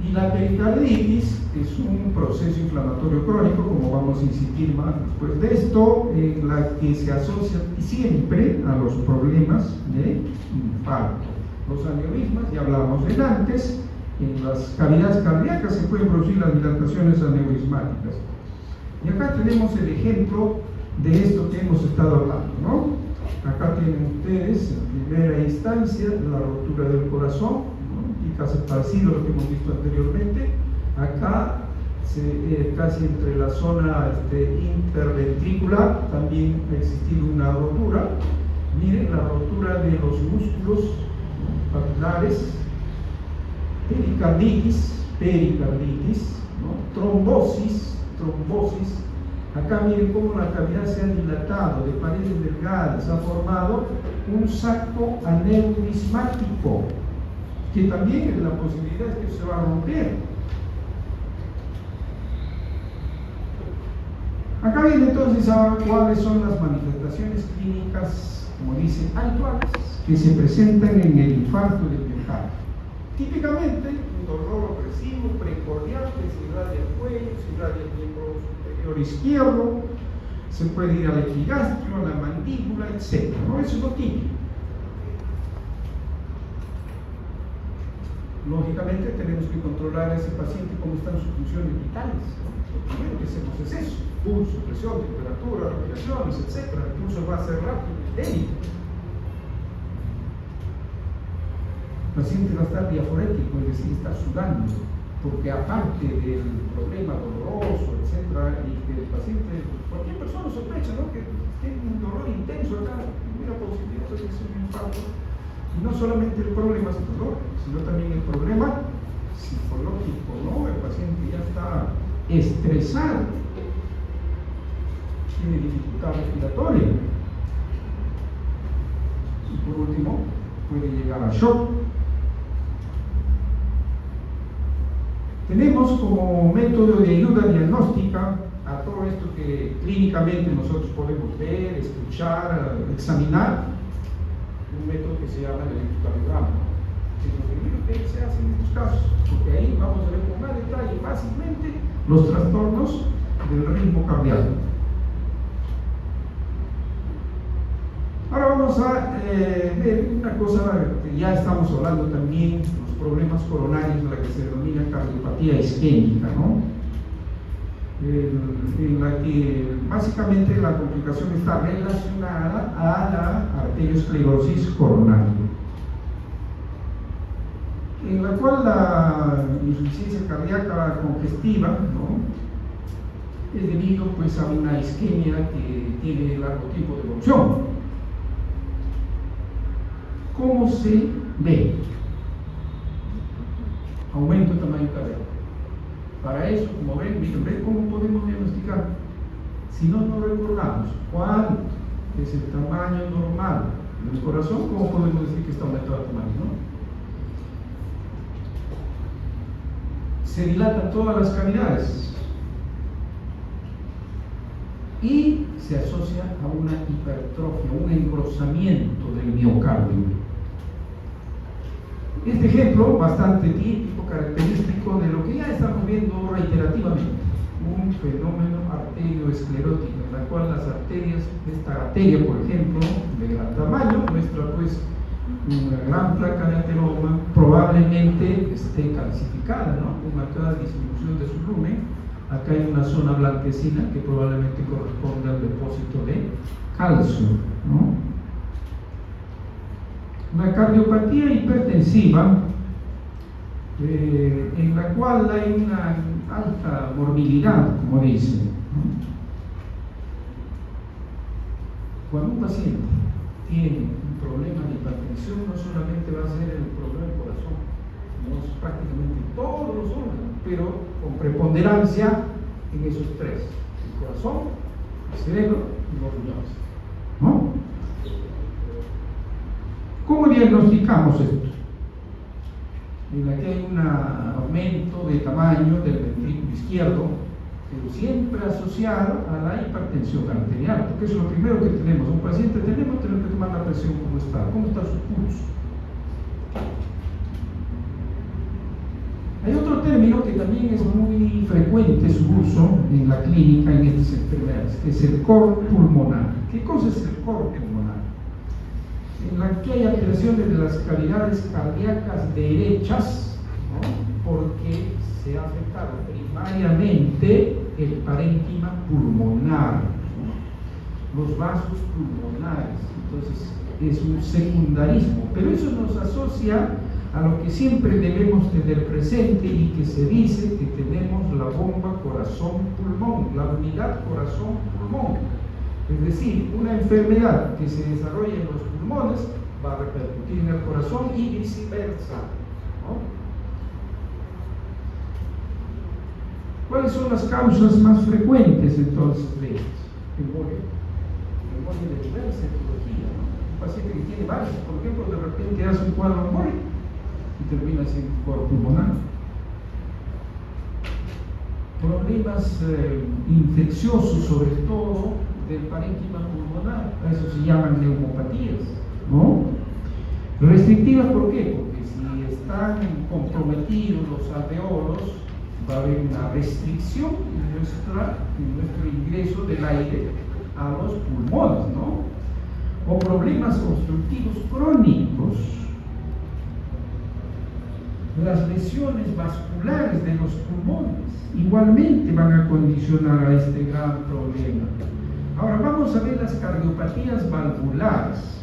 Y la pericarditis es un proceso inflamatorio crónico, como vamos a insistir más después de esto, en la que se asocia siempre a los problemas de infarto. Los aneurismas, ya hablábamos de antes. En las cavidades cardíacas se pueden producir las dilataciones aneurismáticas. Y acá tenemos el ejemplo de esto que hemos estado hablando, ¿no? Acá tienen ustedes en primera instancia la rotura del corazón, ¿no? Y casi parecido a lo que hemos visto anteriormente. Acá, casi entre la zona interventricular, también ha existido una rotura. Miren la rotura de los músculos, ¿no? Papilares. Pericarditis, ¿no? Trombosis. Acá miren cómo la cavidad se ha dilatado de paredes delgadas, ha formado un saco aneurismático, que también es la posibilidad de que se va a romper. Acá viene entonces a ver cuáles son las manifestaciones clínicas, como dicen, habituales, que se presentan en el infarto del miocardio. Típicamente, un dolor opresivo, precordial, que se irradia el cuello, se irradia el miembro superior izquierdo, se puede ir al epigastrio, a la mandíbula, etc. ¿no? Eso es lo típico. Lógicamente, tenemos que controlar a ese paciente cómo están sus funciones vitales, ¿no? Lo primero que hacemos es eso: pulso, presión, temperatura, respiraciones, etc. El pulso va a ser rápido y técnico. El paciente va a estar diaforético, es decir, está sudando, porque aparte del problema doloroso, etc., y que el paciente, cualquier persona sospecha, ¿no?, que tiene un dolor intenso acá, mira posibilidad de que sea un infarto. Y no solamente el problema es el dolor, sino también el problema psicológico, ¿no? El paciente ya está estresado, tiene dificultad respiratoria, y por último puede llegar a shock. Tenemos como método de ayuda diagnóstica a todo esto que clínicamente nosotros podemos ver, escuchar, examinar un método que se llama el electrocardiograma. Es lo primero que se hace en estos casos, porque ahí vamos a ver con más detalle fácilmente los trastornos del ritmo cardíaco. Ahora vamos a ver una cosa que ya estamos hablando también, los problemas coronarios, la que se denomina cardiopatía isquémica, ¿no? En la que básicamente la complicación está relacionada a la arteriosclerosis coronaria, en la cual la insuficiencia cardíaca congestiva, ¿no?, es debido pues a una isquemia que tiene largo tiempo de evolución. ¿Cómo se ve? Aumento de tamaño cardíaco. Para eso, como ven, ¿cómo podemos diagnosticar? Si no nos recordamos cuál es el tamaño normal del corazón, ¿cómo podemos decir que está aumentado el tamaño, no? Se dilatan todas las cavidades y se asocia a una hipertrofia, un engrosamiento del miocardio. Este ejemplo, bastante típico, característico de lo que ya estamos viendo reiterativamente, un fenómeno arterioesclerótico, en la cual las arterias, esta arteria, por ejemplo, de gran tamaño, muestra pues una gran placa de ateroma, probablemente esté calcificada, ¿no?, con marcada disminución de su lumen. Acá hay una zona blanquecina que probablemente corresponde al depósito de calcio, ¿no? La cardiopatía hipertensiva, en la cual hay una alta morbilidad, como dice, ¿no? Cuando un paciente tiene un problema de hipertensión, no solamente va a ser el problema del corazón, sino prácticamente todos los órganos, pero con preponderancia en esos tres: el corazón, el cerebro y los riñones, ¿no? ¿Cómo diagnosticamos esto? En la que hay un aumento de tamaño del ventrículo izquierdo, pero siempre asociado a la hipertensión arterial, porque eso es lo primero que tenemos. Un paciente tenemos que tomar la presión, cómo está su pulso. Hay otro término que también es muy frecuente su uso en la clínica en estas enfermedades, que es el cor pulmonar. ¿Qué cosa es el cor pulmonar? En la que hay alteraciones de las cavidades cardíacas derechas, ¿no?, porque se ha afectado primariamente el parénquima pulmonar, ¿no?, los vasos pulmonares. Entonces es un secundarismo, pero eso nos asocia a lo que siempre debemos tener presente y que se dice que tenemos la bomba corazón-pulmón, la unidad corazón-pulmón. Es decir, una enfermedad que se desarrolla en los pulmones va a repercutir en el corazón y viceversa, ¿no? ¿Cuáles son las causas más frecuentes entonces de estas? Memoria de diversa etiología, ¿no? Un paciente que tiene varios, por ejemplo, de repente hace un cuadro hemorrágico y termina siendo un cuadro pulmonar. Problemas infecciosos, sobre todo del parénquima pulmonar, a eso se llaman neumopatías, ¿no? Restrictivas, ¿por qué? Porque si están comprometidos los alveolos, va a haber una restricción en nuestro ingreso del aire a los pulmones, ¿no? O problemas obstructivos crónicos. Las lesiones vasculares de los pulmones igualmente van a condicionar a este gran problema. Ahora vamos a ver las cardiopatías valvulares.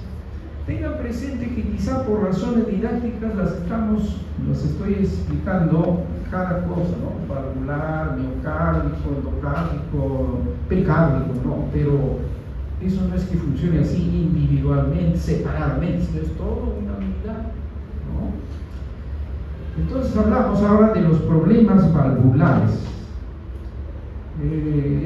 Tengan presente que quizá por razones didácticas las estoy explicando cada cosa, ¿no? Valvular, miocárdico, endocárdico, pericárdico, ¿no? Pero eso no es que funcione así individualmente, separadamente, sino es todo una unidad, ¿no? Entonces hablamos ahora de los problemas valvulares.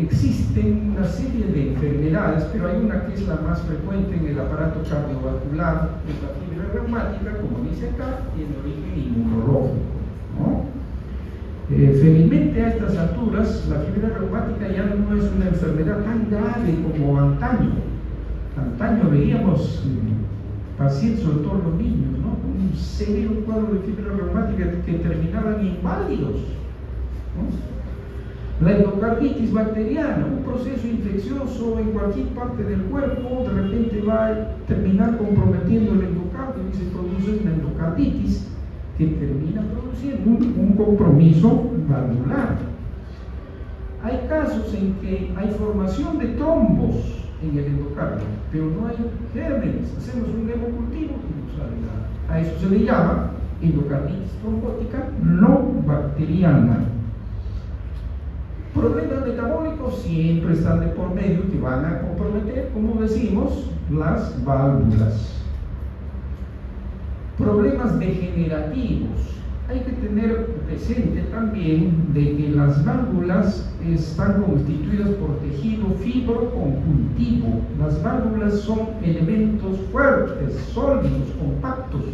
Existen una serie de enfermedades, pero hay una que es la más frecuente en el aparato cardiovascular, es la fiebre reumática, como dice acá, tiene origen inmunológico, ¿no? Felizmente a estas alturas la fiebre reumática ya no es una enfermedad tan grave como antaño, Antaño veíamos pacientes, sobre todo los niños, ¿no? Un severo cuadro de fiebre reumática que terminaban inválidos, ¿no? La endocarditis bacteriana, un proceso infeccioso en cualquier parte del cuerpo, de repente va a terminar comprometiendo el endocardio y se produce una endocarditis que termina produciendo un compromiso valvular. Hay casos en que hay formación de trombos en el endocardio, pero no hay gérmenes. Hacemos un hemocultivo y no sale nada. A eso se le llama endocarditis trombótica no bacteriana. Problemas metabólicos siempre están de por medio que van a comprometer, como decimos, las válvulas. Problemas degenerativos. Hay que tener presente también de que las válvulas están constituidas por tejido fibroconjuntivo. Las válvulas son elementos fuertes, sólidos, compactos,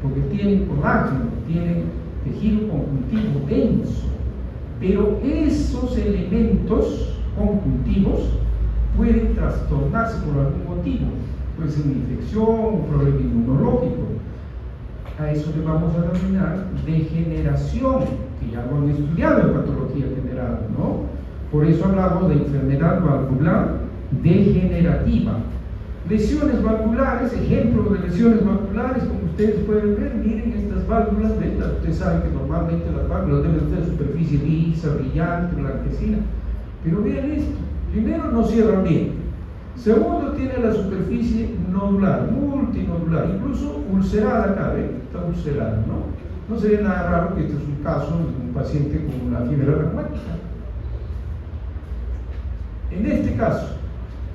porque tienen colágeno, tienen tejido conjuntivo denso. Pero esos elementos conjuntivos pueden trastornarse por algún motivo. Puede ser una infección, un problema inmunológico. A eso le vamos a denominar degeneración, que ya lo han estudiado en patología general, ¿no? Por eso hablamos de enfermedad valvular degenerativa. Lesiones valvulares, ejemplos de lesiones valvulares, como ustedes pueden ver, miren estas válvulas, ustedes saben que normalmente las válvulas deben tener superficie lisa, brillante, blanquecina, pero vean esto, primero no cierran bien. Segundo, tiene la superficie nodular, multinodular, incluso ulcerada acá, ¿ven? Está ulcerada, ¿no? No sería nada raro que este es un caso de un paciente con una fiebre reumática. En este caso,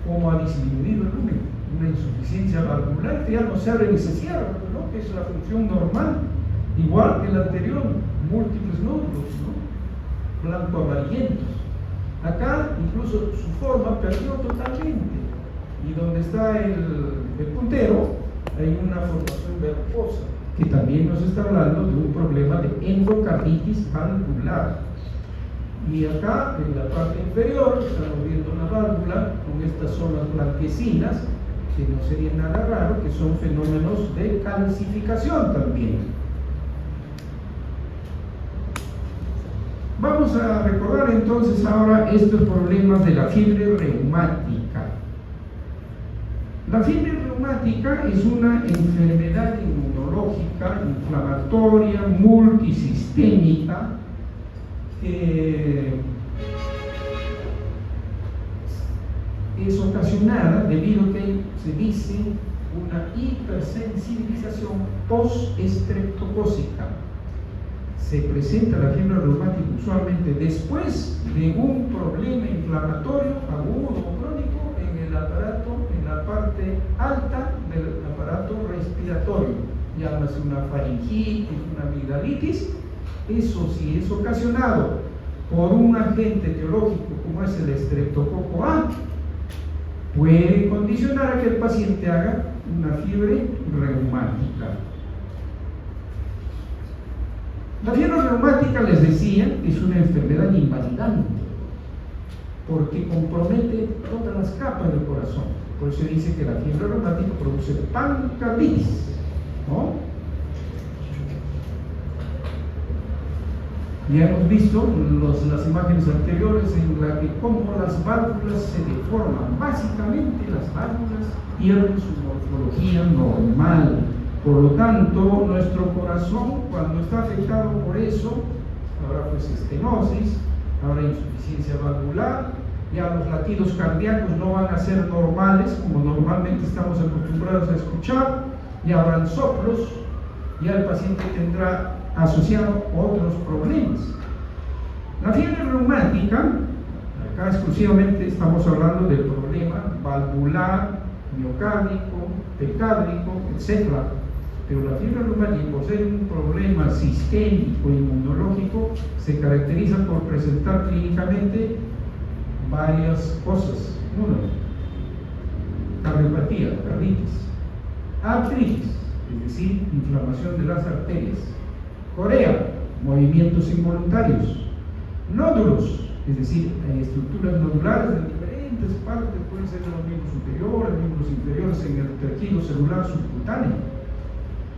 como ha disminuido el número, una insuficiencia valvular que ya no se abre ni se cierra, ¿no? Que es la función normal, igual que el anterior, múltiples nódulos, ¿no? Blanco-amarillentos. Acá, incluso su forma perdió totalmente. Y donde está el puntero, hay una formación verrucosa, que también nos está hablando de un problema de endocarditis valvular. Y acá, en la parte inferior, estamos viendo una válvula con estas zonas blanquecinas, que no sería nada raro, que son fenómenos de calcificación también. Vamos a recordar entonces ahora estos problemas de la fiebre reumática. La fiebre reumática es una enfermedad inmunológica, inflamatoria, multisistémica, que es ocasionada debido a que se dice una hipersensibilización post-estreptocócica. Se presenta la fiebre reumática usualmente después de un problema inflamatorio agudo o crónico en el aparato, en la parte alta del aparato respiratorio. Llámase una faringitis, una amigdalitis. Eso sí es ocasionado por un agente etiológico como es el estreptococo A, puede condicionar a que el paciente haga una fiebre reumática. La fiebre reumática, les decía, es una enfermedad invalidante porque compromete todas las capas del corazón. Por eso dice que la fiebre reumática produce pancarditis, ¿no? Ya hemos visto las imágenes anteriores en las que cómo las válvulas se deforman. Básicamente las válvulas pierden su morfología normal. Por lo tanto, nuestro corazón, cuando está afectado por eso, ahora pues estenosis, ahora insuficiencia valvular, ya los latidos cardíacos no van a ser normales como normalmente estamos acostumbrados a escuchar, ya habrán soplos, ya el paciente tendrá asociado otros problemas. La fiebre reumática, acá exclusivamente estamos hablando del problema valvular, miocárdico, pericárdico, etc. Pero la fiebre reumática, por ser un problema sistémico inmunológico, se caracteriza por presentar clínicamente varias cosas. Uno, cardiopatía, carditis, artritis, es decir, inflamación de las arterias, corea, movimientos involuntarios, nódulos, es decir, estructuras nodulares de diferentes partes, pueden ser de los miembros superiores, miembros inferiores en el tejido celular subcutáneo.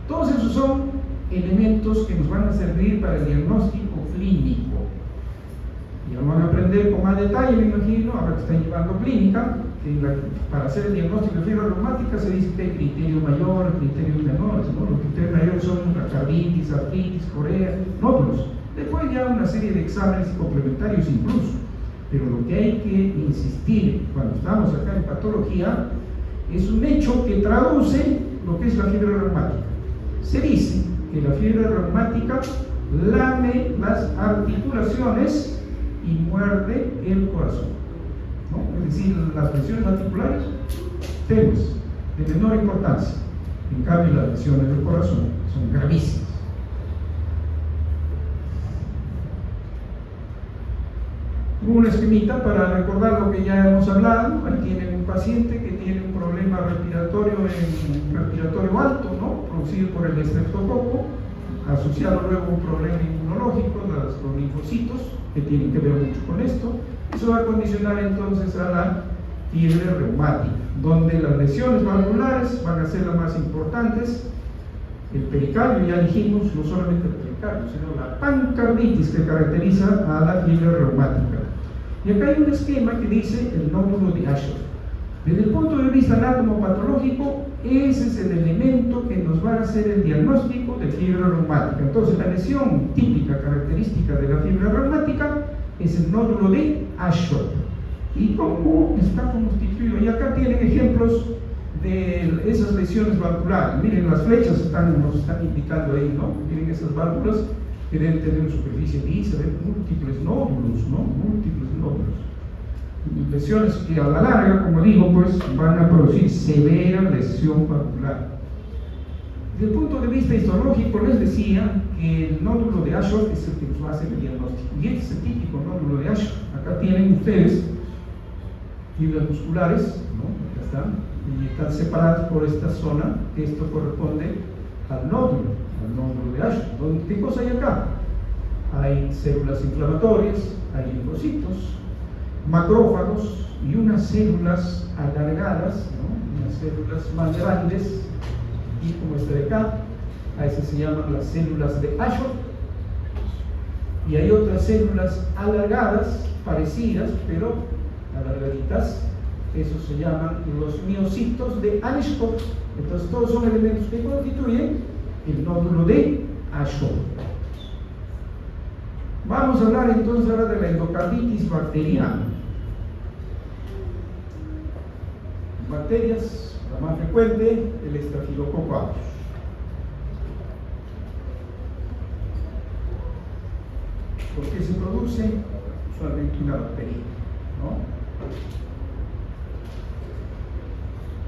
Todos esos son elementos que nos van a servir para el diagnóstico clínico. Ya lo van a aprender con más detalle, me imagino, ahora que están llevando clínica, que para hacer el diagnóstico de fiebre reumática se dice que hay criterios mayores, criterios menores, ¿no? Los criterios mayores son la carditis, artritis, corea, nódulos. Después ya una serie de exámenes complementarios incluso. Pero lo que hay que insistir cuando estamos acá en patología es un hecho que traduce lo que es la fiebre reumática. Se dice que la fiebre reumática lame las articulaciones y muerde el corazón, ¿no? Es decir, las lesiones articulares, temas de menor importancia. En cambio, las lesiones del corazón son gravísimas. Un esquemita para recordar lo que ya hemos hablado. Ahí tienen un paciente que tiene un problema respiratorio alto, ¿no? Producido por el estreptococo, asociado luego a un problema inmunológico, los linfocitos, que tienen que ver mucho con esto. Eso va a condicionar entonces a la fiebre reumática, donde las lesiones valvulares van a ser las más importantes. El pericardio, ya dijimos, no solamente el pericardio, sino la pancarditis que caracteriza a la fiebre reumática. Y acá hay un esquema que dice el nódulo de Ashworth. Desde el punto de vista anatomopatológico, ese es el elemento que nos va a hacer el diagnóstico de fiebre reumática. Entonces, la lesión típica característica de la fiebre reumática es el nódulo de Ashworth. ¿Y cómo está constituido? Y acá tienen ejemplos de esas lesiones valvulares. Miren, las flechas nos están indicando ahí, ¿no? Miren esas válvulas que deben tener una superficie lisa, múltiples nódulos, ¿no? Múltiples nódulos. Lesiones que a la larga, como digo, pues van a producir severa lesión valvular. Desde el punto de vista histológico, les decía que el nódulo de Ashworth es el que nos va a hacer el diagnóstico. Y este es el típico nódulo de Ashworth. Acá tienen ustedes fibras musculares, ¿no? Acá están, y están separadas por esta zona, que esto corresponde al nódulo de Ashworth. ¿Qué cosa hay acá? Hay células inflamatorias, hay linfocitos, macrófagos y unas células alargadas, ¿no? Unas células más grandes, y como esta de acá, a esas se llaman las células de Ashworth, y hay otras células alargadas, parecidas, pero alargaditas, esos se llaman los miocitos de Ashworth. Entonces todos son elementos que constituyen el nódulo de Ashworth. Vamos a hablar entonces ahora de la endocarditis bacteriana. Bacterias, la más frecuente, el estafilococo aureus. ¿Por qué se produce? Usualmente una bacteria, ¿no?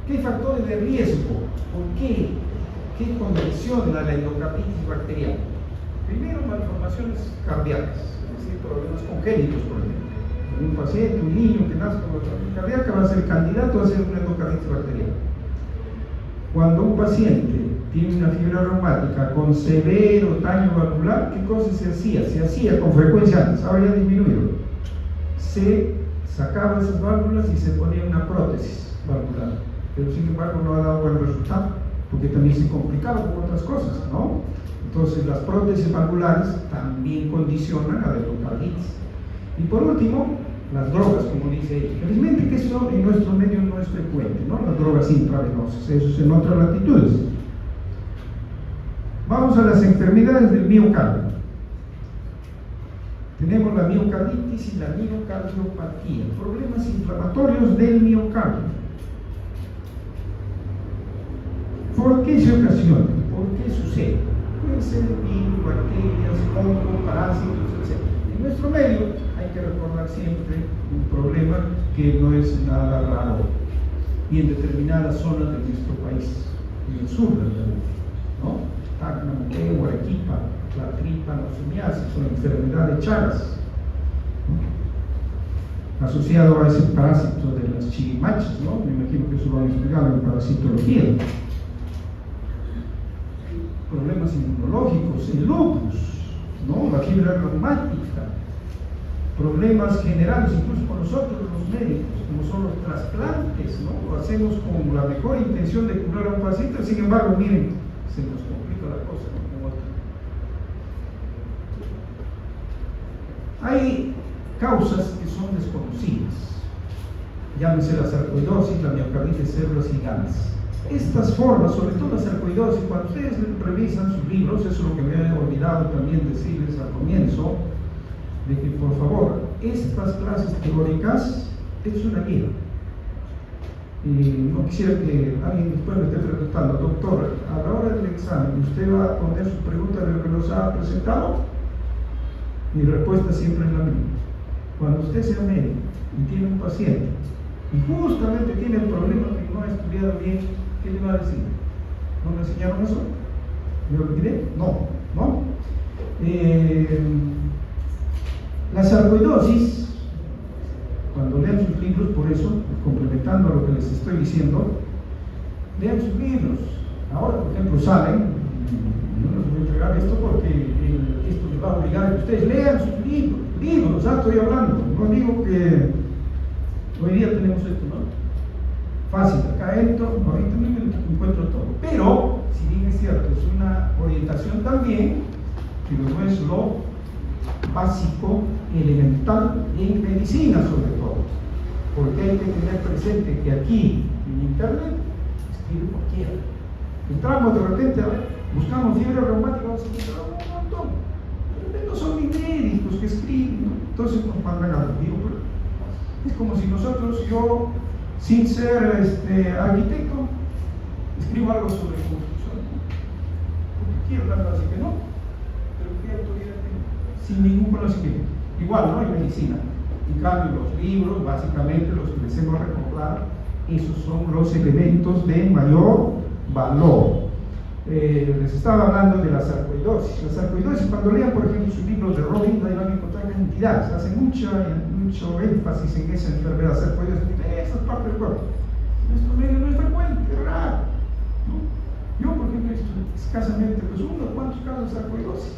¿Qué factores de riesgo? ¿Por qué? ¿Qué condiciona la endocarditis bacteriana? Primero, malformaciones cardíacas, es decir, problemas congénitos, por ejemplo. Un paciente, un niño que nace con enfermedad cardíaca va a ser candidato a ser una endocarditis bacteriana. Cuando un paciente tiene una fiebre reumática con severo daño valvular, ¿qué cosa se hacía? Se hacía con frecuencia antes, ahora ya ha disminuido. Se sacaban esas válvulas y se ponía una prótesis valvular, pero sin embargo no ha dado buen resultado, porque también se complicaba con otras cosas, ¿no? Entonces las prótesis valvulares también condicionan a la endocarditis. Y por último, las drogas, como dice ella. Felizmente que eso en nuestro medio no es frecuente, ¿no? Las drogas intravenosas, eso es en otras latitudes. Vamos a las enfermedades del miocardio. Tenemos la miocarditis y la miocardiopatía, problemas inflamatorios del miocardio. ¿Por qué se ocasiona? ¿Por qué sucede? Pueden ser virus, bacterias, hongos, parásitos, etc. En nuestro medio hay que recordar siempre un problema que no es nada raro y en determinadas zonas de nuestro país, en el sur del Perú, ¿no? Tacna, Moquegua, Arequipa, la trypanosomiasis, una enfermedad de Chagas, ¿no? Asociado a ese parásito de las chirimachas, ¿no? Me imagino que eso lo han explicado en parasitología. Problemas inmunológicos, el lupus, ¿no? La fiebre reumática, problemas generales, incluso con nosotros los médicos, como son los trasplantes, ¿no? Lo hacemos con la mejor intención de curar a un paciente, sin embargo, miren, se nos complica la cosa, ¿no? Hay causas que son desconocidas, llámese la sarcoidosis, la miocarditis, células gigantes. Estas formas, sobre todo la sarcoidosis, cuando ustedes revisan sus libros, eso es lo que me he olvidado también decirles al comienzo, de que por favor, estas clases teóricas es una guía. Y no quisiera que alguien después me esté preguntando, doctor, a la hora del examen, ¿usted va a poner sus preguntas de lo que nos ha presentado? Mi respuesta siempre es la misma. Cuando usted sea médico y tiene un paciente y justamente tiene el problema que no ha estudiado bien, ¿qué le va a decir? ¿No me enseñaron eso? ¿Me olvidé? No, ¿no? La sarcoidosis, cuando lean sus libros, por eso, complementando a lo que les estoy diciendo, lean sus libros. Ahora, por ejemplo, saben, no les voy a entregar esto porque esto les va a obligar a que ustedes lean sus libros, estoy hablando, no digo que hoy día tenemos esto, ¿no? Fácil, acá entro, ahorita mismo encuentro todo. Pero, si bien es cierto, es una orientación también, que no es lo básico, elemental en medicina sobre todo, porque hay que tener presente que aquí en internet escribe cualquiera. Entramos de repente, a ver, buscamos fiebre reumática, vamos a encontrar un montón. Pero no son ni médicos que escriben, ¿no? Entonces nos mandan a los libros. Es como si nosotros, yo, sin ser arquitecto, escribo algo sobre construcción, porque quiero hablar así que no, pero ¿qué autoridad tengo? Sin ningún conocimiento. Igual, ¿no? En medicina. En cambio, los libros, básicamente, los que les hemos recordado, esos son los elementos de mayor valor. Les estaba hablando de la sarcoidosis. La sarcoidosis, cuando lean, por ejemplo, sus libros de Robin, ahí van a encontrar cantidades. Hacen mucho énfasis en esa enfermedad, sarcoidosis, en esas partes del cuerpo. Nuestro medio no es frecuente, es raro, ¿no? Yo, por ejemplo, he visto escasamente, pues, unos cuantos casos de sarcoidosis.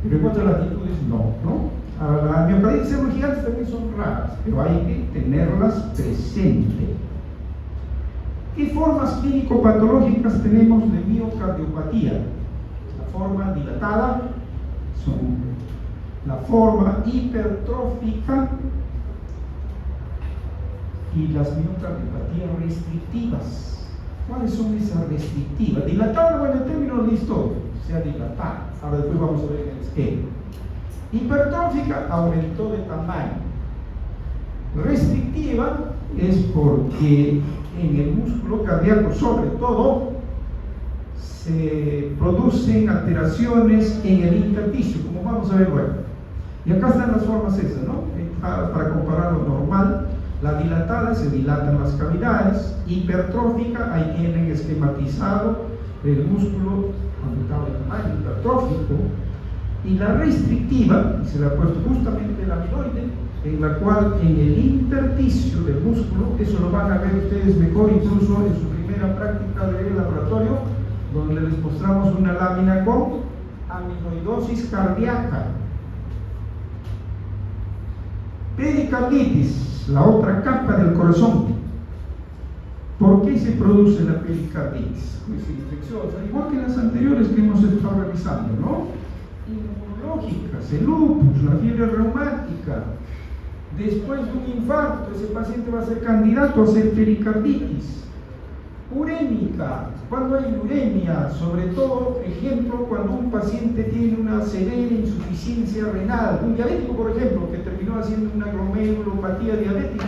Pero en cuanto a latitudes, no. La miocarditis y células gigantes también son raras, pero hay que tenerlas presente. ¿Qué formas clínico-patológicas tenemos de miocardiopatía? La forma dilatada, la forma hipertrófica y las miocardiopatías restrictivas. ¿Cuáles son esas restrictivas? Dilatada, bueno, el término listo, sea dilatada. Ahora después vamos a ver el esquema. Hipertrófica, aumentó de tamaño. Restrictiva es porque en el músculo cardíaco, sobre todo, se producen alteraciones en el intersticio, como vamos a ver luego. Y acá están las formas esas, ¿no? Para comparar lo normal, la dilatada, se dilatan las cavidades, hipertrófica, ahí tienen esquematizado el músculo aumentado de tamaño, hipertrófico, y la restrictiva, se le ha puesto justamente el amiloide, en la cual en el intersticio del músculo, eso lo van a ver ustedes mejor incluso en su primera práctica de laboratorio, donde les mostramos una lámina con amiloidosis cardíaca. Pericarditis, la otra capa del corazón. ¿Por qué se produce la pericarditis? Pues infecciosa, igual que las anteriores que hemos estado revisando, ¿no? Inmunológicas, el lupus, la fiebre reumática. Después de un infarto, ese paciente va a ser candidato a hacer pericarditis. Urémica, cuando hay uremia, sobre todo, ejemplo, cuando un paciente tiene una severa insuficiencia renal, un diabético, por ejemplo, que terminó haciendo una glomerulopatía diabética,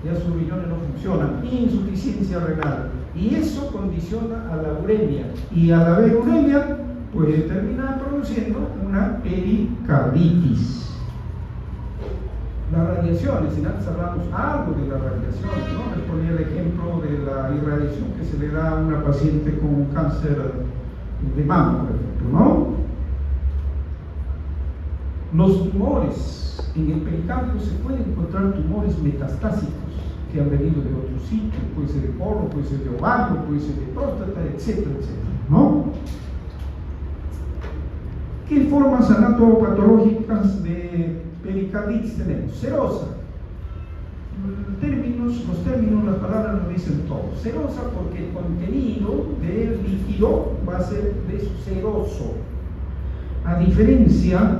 ya sus riñones no funcionan, insuficiencia renal, y eso condiciona a la uremia, y al haber uremia puede terminar produciendo una pericarditis. Las radiaciones, si antes hablamos algo de las radiaciones, ¿no? Les ponía el ejemplo de la irradiación que se le da a una paciente con cáncer de mama, por ejemplo, ¿no? Los tumores, en el pericardio se pueden encontrar tumores metastásicos que han venido de otro sitio, puede ser de colon, puede ser de ovario, puede ser de próstata, etcétera, etcétera, ¿no? ¿Qué formas anatopatológicas de pericarditis tenemos? Serosa. Los términos, las palabras nos dicen todo. Serosa porque el contenido del líquido va a ser seroso. A diferencia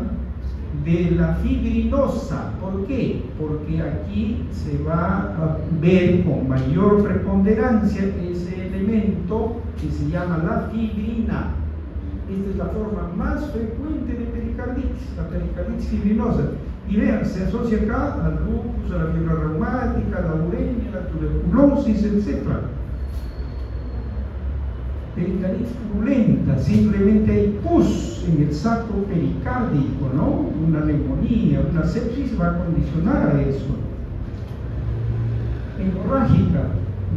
de la fibrinosa. ¿Por qué? Porque aquí se va a ver con mayor preponderancia ese elemento que se llama la fibrina. Esta es la forma más frecuente de pericarditis, la pericarditis fibrinosa. Y vean, se asocia acá al lupus, a la fiebre reumática, a la uremia, a la tuberculosis, etc. Pericarditis purulenta, simplemente hay pus en el saco pericárdico, ¿no? Una neumonía, una sepsis va a condicionar a eso. Hemorrágica,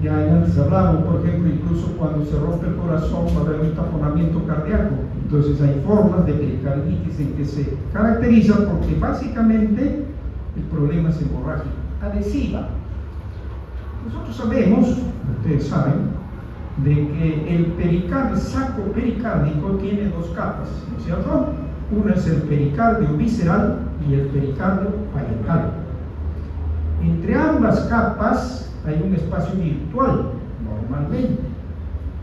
ya antes hablamos, por ejemplo, incluso cuando se rompe el corazón va a haber un taponamiento cardíaco. Entonces hay formas de pericarditis en que se caracteriza porque básicamente el problema es hemorrágico. Adhesiva. Nosotros sabemos, ustedes saben, de que el saco pericárdico tiene dos capas, ¿no es cierto? Una es el pericardio visceral y el pericardio parietal. Entre ambas capas hay un espacio virtual, normalmente.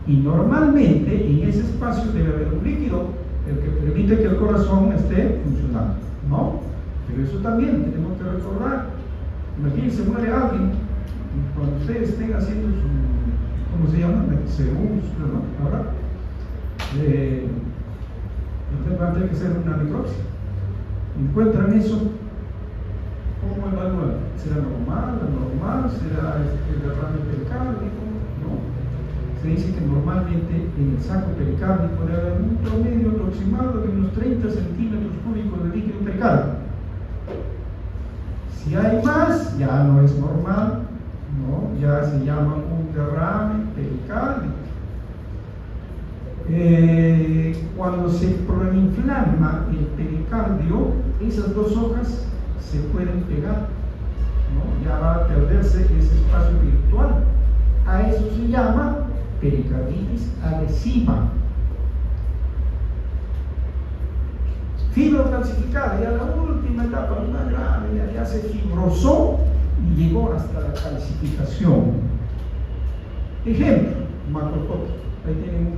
Y normalmente en ese espacio debe haber un líquido, el que permite que el corazón esté funcionando, ¿no? Pero eso también tenemos que recordar. Imagínense, muere alguien, y cuando ustedes estén haciendo su, ¿cómo se llama? ¿No? Ahora, usted va a tener que hacer una necropsia. Encuentran eso, ¿cómo evalúan? ¿Será normal, anormal? ¿Será el derrame pericárdico? ¿No? Se dice que normalmente en el saco pericárdico debe haber un promedio aproximado de unos 30 centímetros cúbicos de líquido pericárdico. Si hay más, ya no es normal, ¿no? Ya se llama un derrame pericárdico. Cuando se proinflama el pericardio, esas dos hojas se pueden pegar, ¿no? Ya va a perderse ese espacio virtual. A eso se llama pericarditis adhesiva. Fibrocalcificada, ya la última etapa, una grave, ya se fibrosó y llegó hasta la calcificación. Ejemplo, macrocopia. Ahí tienen un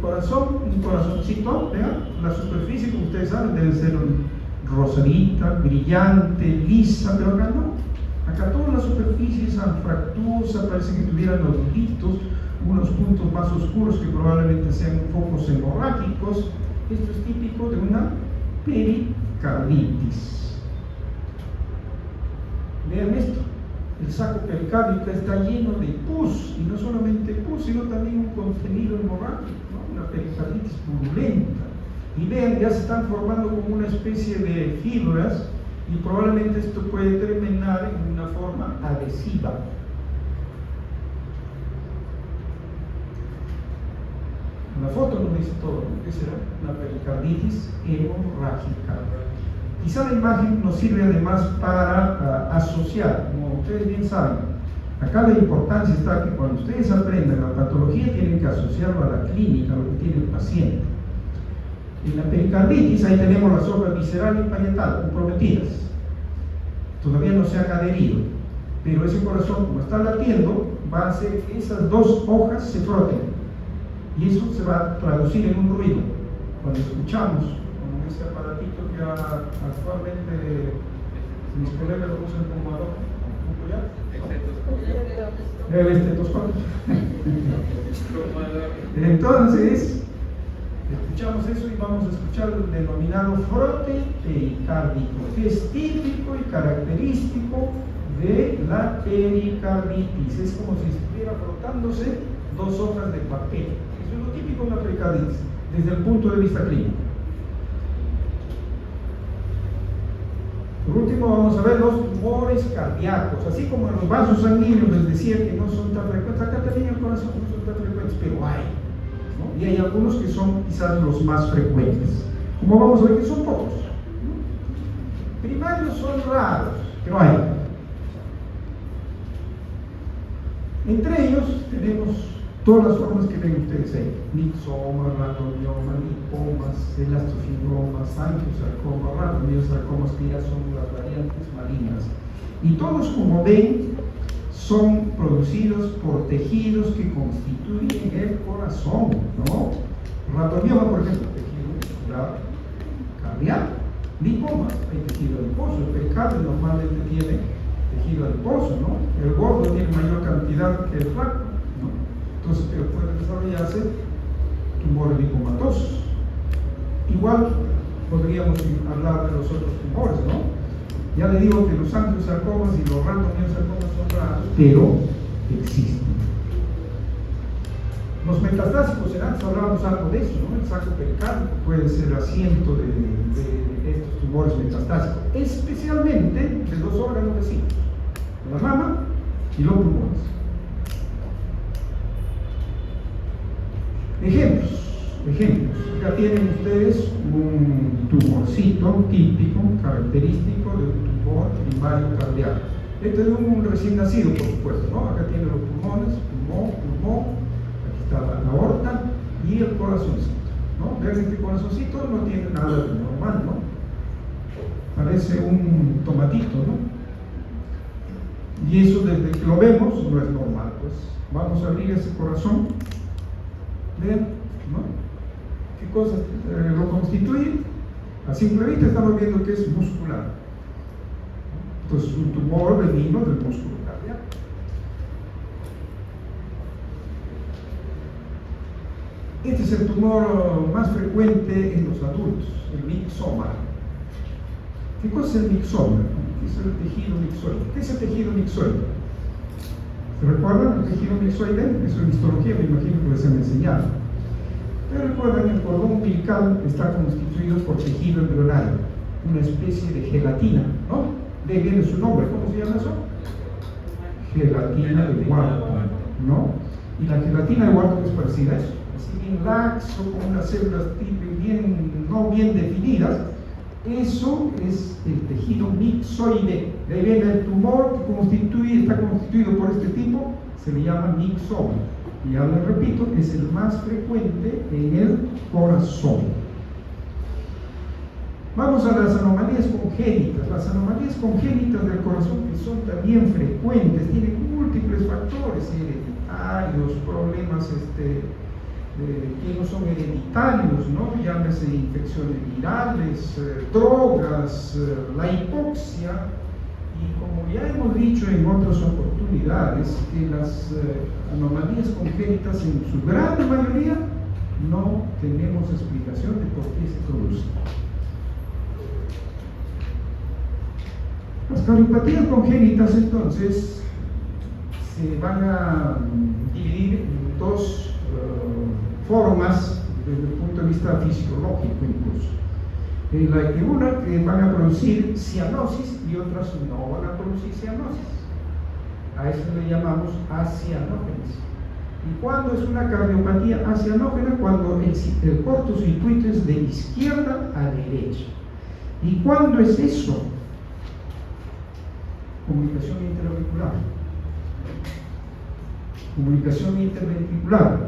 corazoncito, vean, la superficie, como ustedes saben, debe ser rosadita, brillante, lisa, pero acá no. Acá toda la superficie es anfractuosa, parece que tuvieran nodilitos, unos puntos más oscuros que probablemente sean focos hemorrágicos. Esto es típico de una pericarditis. Vean esto, el saco pericárdico está lleno de pus, y no solamente pus, sino también un contenido hemorrágico, ¿no? Una pericarditis purulenta. Y vean, ya se están formando como una especie de fibras, y probablemente esto puede terminar en una forma adhesiva. La foto nos dice todo, ¿qué será? Una pericarditis hemorrágica. Quizá la imagen nos sirve además para asociar, como ustedes bien saben. Acá la importancia está que cuando ustedes aprendan la patología tienen que asociarlo a la clínica, a lo que tiene el paciente. En la pericarditis ahí tenemos las hojas visceral y parietal comprometidas. Todavía no se han adherido, pero ese corazón, como está latiendo, va a hacer que esas dos hojas se froten. Y eso se va a traducir en un ruido. Cuando escuchamos, con ese aparatito que actualmente mis colegas lo usan como adorno, el estetoscopio. Entonces, escuchamos eso y vamos a escuchar el denominado frote pericárdico, que es típico y característico de la pericarditis. Es como si estuviera frotándose dos hojas de papel. Eso es lo típico de la pericarditis, desde el punto de vista clínico. Por último, vamos a ver los tumores cardíacos. Así como en los vasos sanguíneos les decía que no son tan frecuentes, acá también el corazón no son tan frecuentes, pero hay, ¿no? Y hay algunos que son quizás los más frecuentes. Como vamos a ver que son pocos, ¿no? Primarios son raros, pero hay. Entre ellos tenemos todas las formas que ven ustedes ahí: mixoma, rhabdomioma, lipomas, elastofibromas, angiosarcoma, rhabdomyosarcomas, que ya son las variantes malignas. Y todos, como ven, son producidos por tejidos que constituyen el corazón, ¿no? Rhabdomioma, por ejemplo, tejido muscular cardíaco. Lipoma, hay tejido adiposo. El pericardio normalmente tiene tejido adiposo, ¿no? El gordo tiene mayor cantidad que el flaco, ¿no? Entonces puede desarrollarse tumores lipomatosos. Igual podríamos hablar de los otros tumores, ¿no? Ya le digo que los angiosarcomas y los rhabdomyosarcomas son raros, pero existen. Los metastásicos, antes hablábamos algo de eso, ¿no? El saco pericárdico puede ser asiento de estos tumores metastásicos, especialmente de dos órganos vecinos, la mama y los pulmones. Ejemplos. Acá tienen ustedes un tumorcito típico, característico de un tumor primario cardíaco. Este es un recién nacido, por supuesto, ¿no? Acá tienen los pulmones, pulmón, aquí está la aorta y el corazoncito, ¿no? Ven, este corazoncito no tiene nada de normal, ¿no? Parece un tomatito, ¿no? Y eso, desde que lo vemos, no es normal. Pues vamos a abrir ese corazón. Vean, ¿no? ¿Qué cosas lo constituyen? A simple vista estamos viendo que es muscular. Entonces, un tumor benigno del músculo cardíaco. Este es el tumor más frecuente en los adultos, el mixoma. ¿Qué cosa es el mixoma? ¿Qué es el tejido mixoide? ¿Qué es el tejido mixoide? ¿Se recuerdan el tejido mixoide? Eso en histología me imagino que les han enseñado. Pero recuerden, el cordón umbilical está constituido por tejido embrionario, una especie de gelatina, ¿no? De ahí viene su nombre. ¿Cómo se llama eso? Gelatina de Wharton, ¿no? Y la gelatina de Wharton es parecida a eso, así bien laxo, con unas células no bien definidas. Eso es el tejido mixoide. De ahí viene el tumor que está constituido por este tipo, se le llama mixoma. Y ya les repito, es el más frecuente en el corazón. Vamos a las anomalías congénitas. Las anomalías congénitas del corazón, que son también frecuentes, tienen múltiples factores hereditarios, problemas que no son hereditarios, ¿no? Llámese infecciones virales, drogas, la hipoxia. Y como ya hemos dicho en otras oportunidades, que las anomalías congénitas en su gran mayoría no tenemos explicación de por qué se producen. Las cardiopatías congénitas, entonces, se van a dividir en dos formas desde el punto de vista fisiológico incluso. Una que van a producir cianosis y otras no van a producir cianosis. A eso le llamamos acianógenes. ¿Y cuándo es una cardiopatía acianógena? Cuando el cortocircuito es de izquierda a derecha. ¿Y cuándo es eso? Comunicación interauricular. Comunicación interventricular.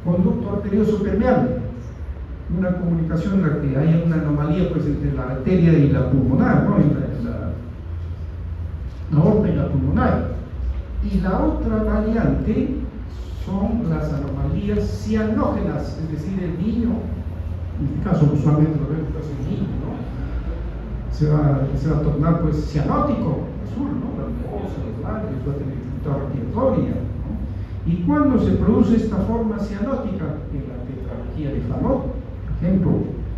Conducto arterioso permeable. Una comunicación en la que haya una anomalía, pues, entre la arteria y la pulmonar, ¿no? Entre la aorta y la pulmonar. Y la otra variante son las anomalías cianógenas, es decir, el niño, en este caso usualmente lo vemos casi el niño, ¿no? Se va a tornar, pues, cianótico, azul, ¿no? La mucosa, los labios, va a tener dificultad respiratoria, ¿no? ¿Y cuándo se produce esta forma cianótica? En la tetralogía de Fallot, por ejemplo,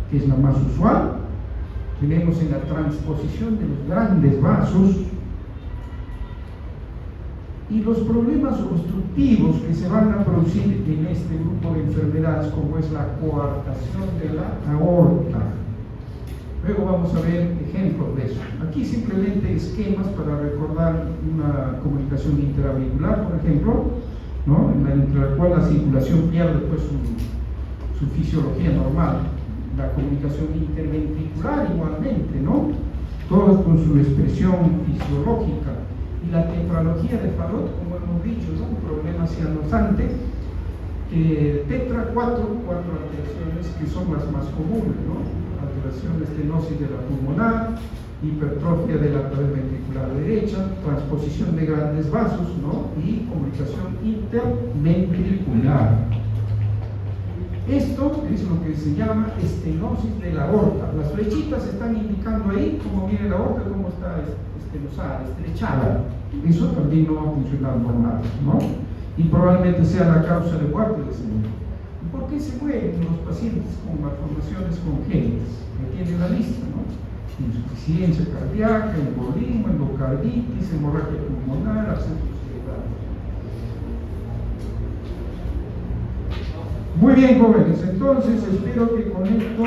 que es la más usual. Tenemos en la transposición de los grandes vasos. Y los problemas obstructivos que se van a producir en este grupo de enfermedades, como es la coartación de la aorta. Luego vamos a ver ejemplos de eso. Aquí simplemente esquemas para recordar una comunicación interauricular, por ejemplo, ¿no? Entre la cual la circulación pierde, pues, su fisiología normal. La comunicación interventricular igualmente, ¿no? Todas con su expresión fisiológica. Y la tetralogía de Fallot, como hemos dicho, es un problema cianozante, que tetra, cuatro alteraciones que son las más comunes, ¿no? Alteración de estenosis de la pulmonar, hipertrofia de la pared ventricular derecha, transposición de grandes vasos, ¿no? Y comunicación interventricular. Esto es lo que se llama estenosis de la aorta. Las flechitas están indicando ahí cómo viene la aorta, cómo está estenosada, estrechada. Eso también no va a funcionar normal, ¿no? Y probablemente sea la causa de muerte de ese niño. ¿Por qué se mueren los pacientes con malformaciones congénitas? Aquí tiene la lista, ¿no? Insuficiencia cardíaca, embolismo, endocarditis, hemorragia pulmonar, abscesos cerebrales. Muy bien, jóvenes, entonces espero que con esto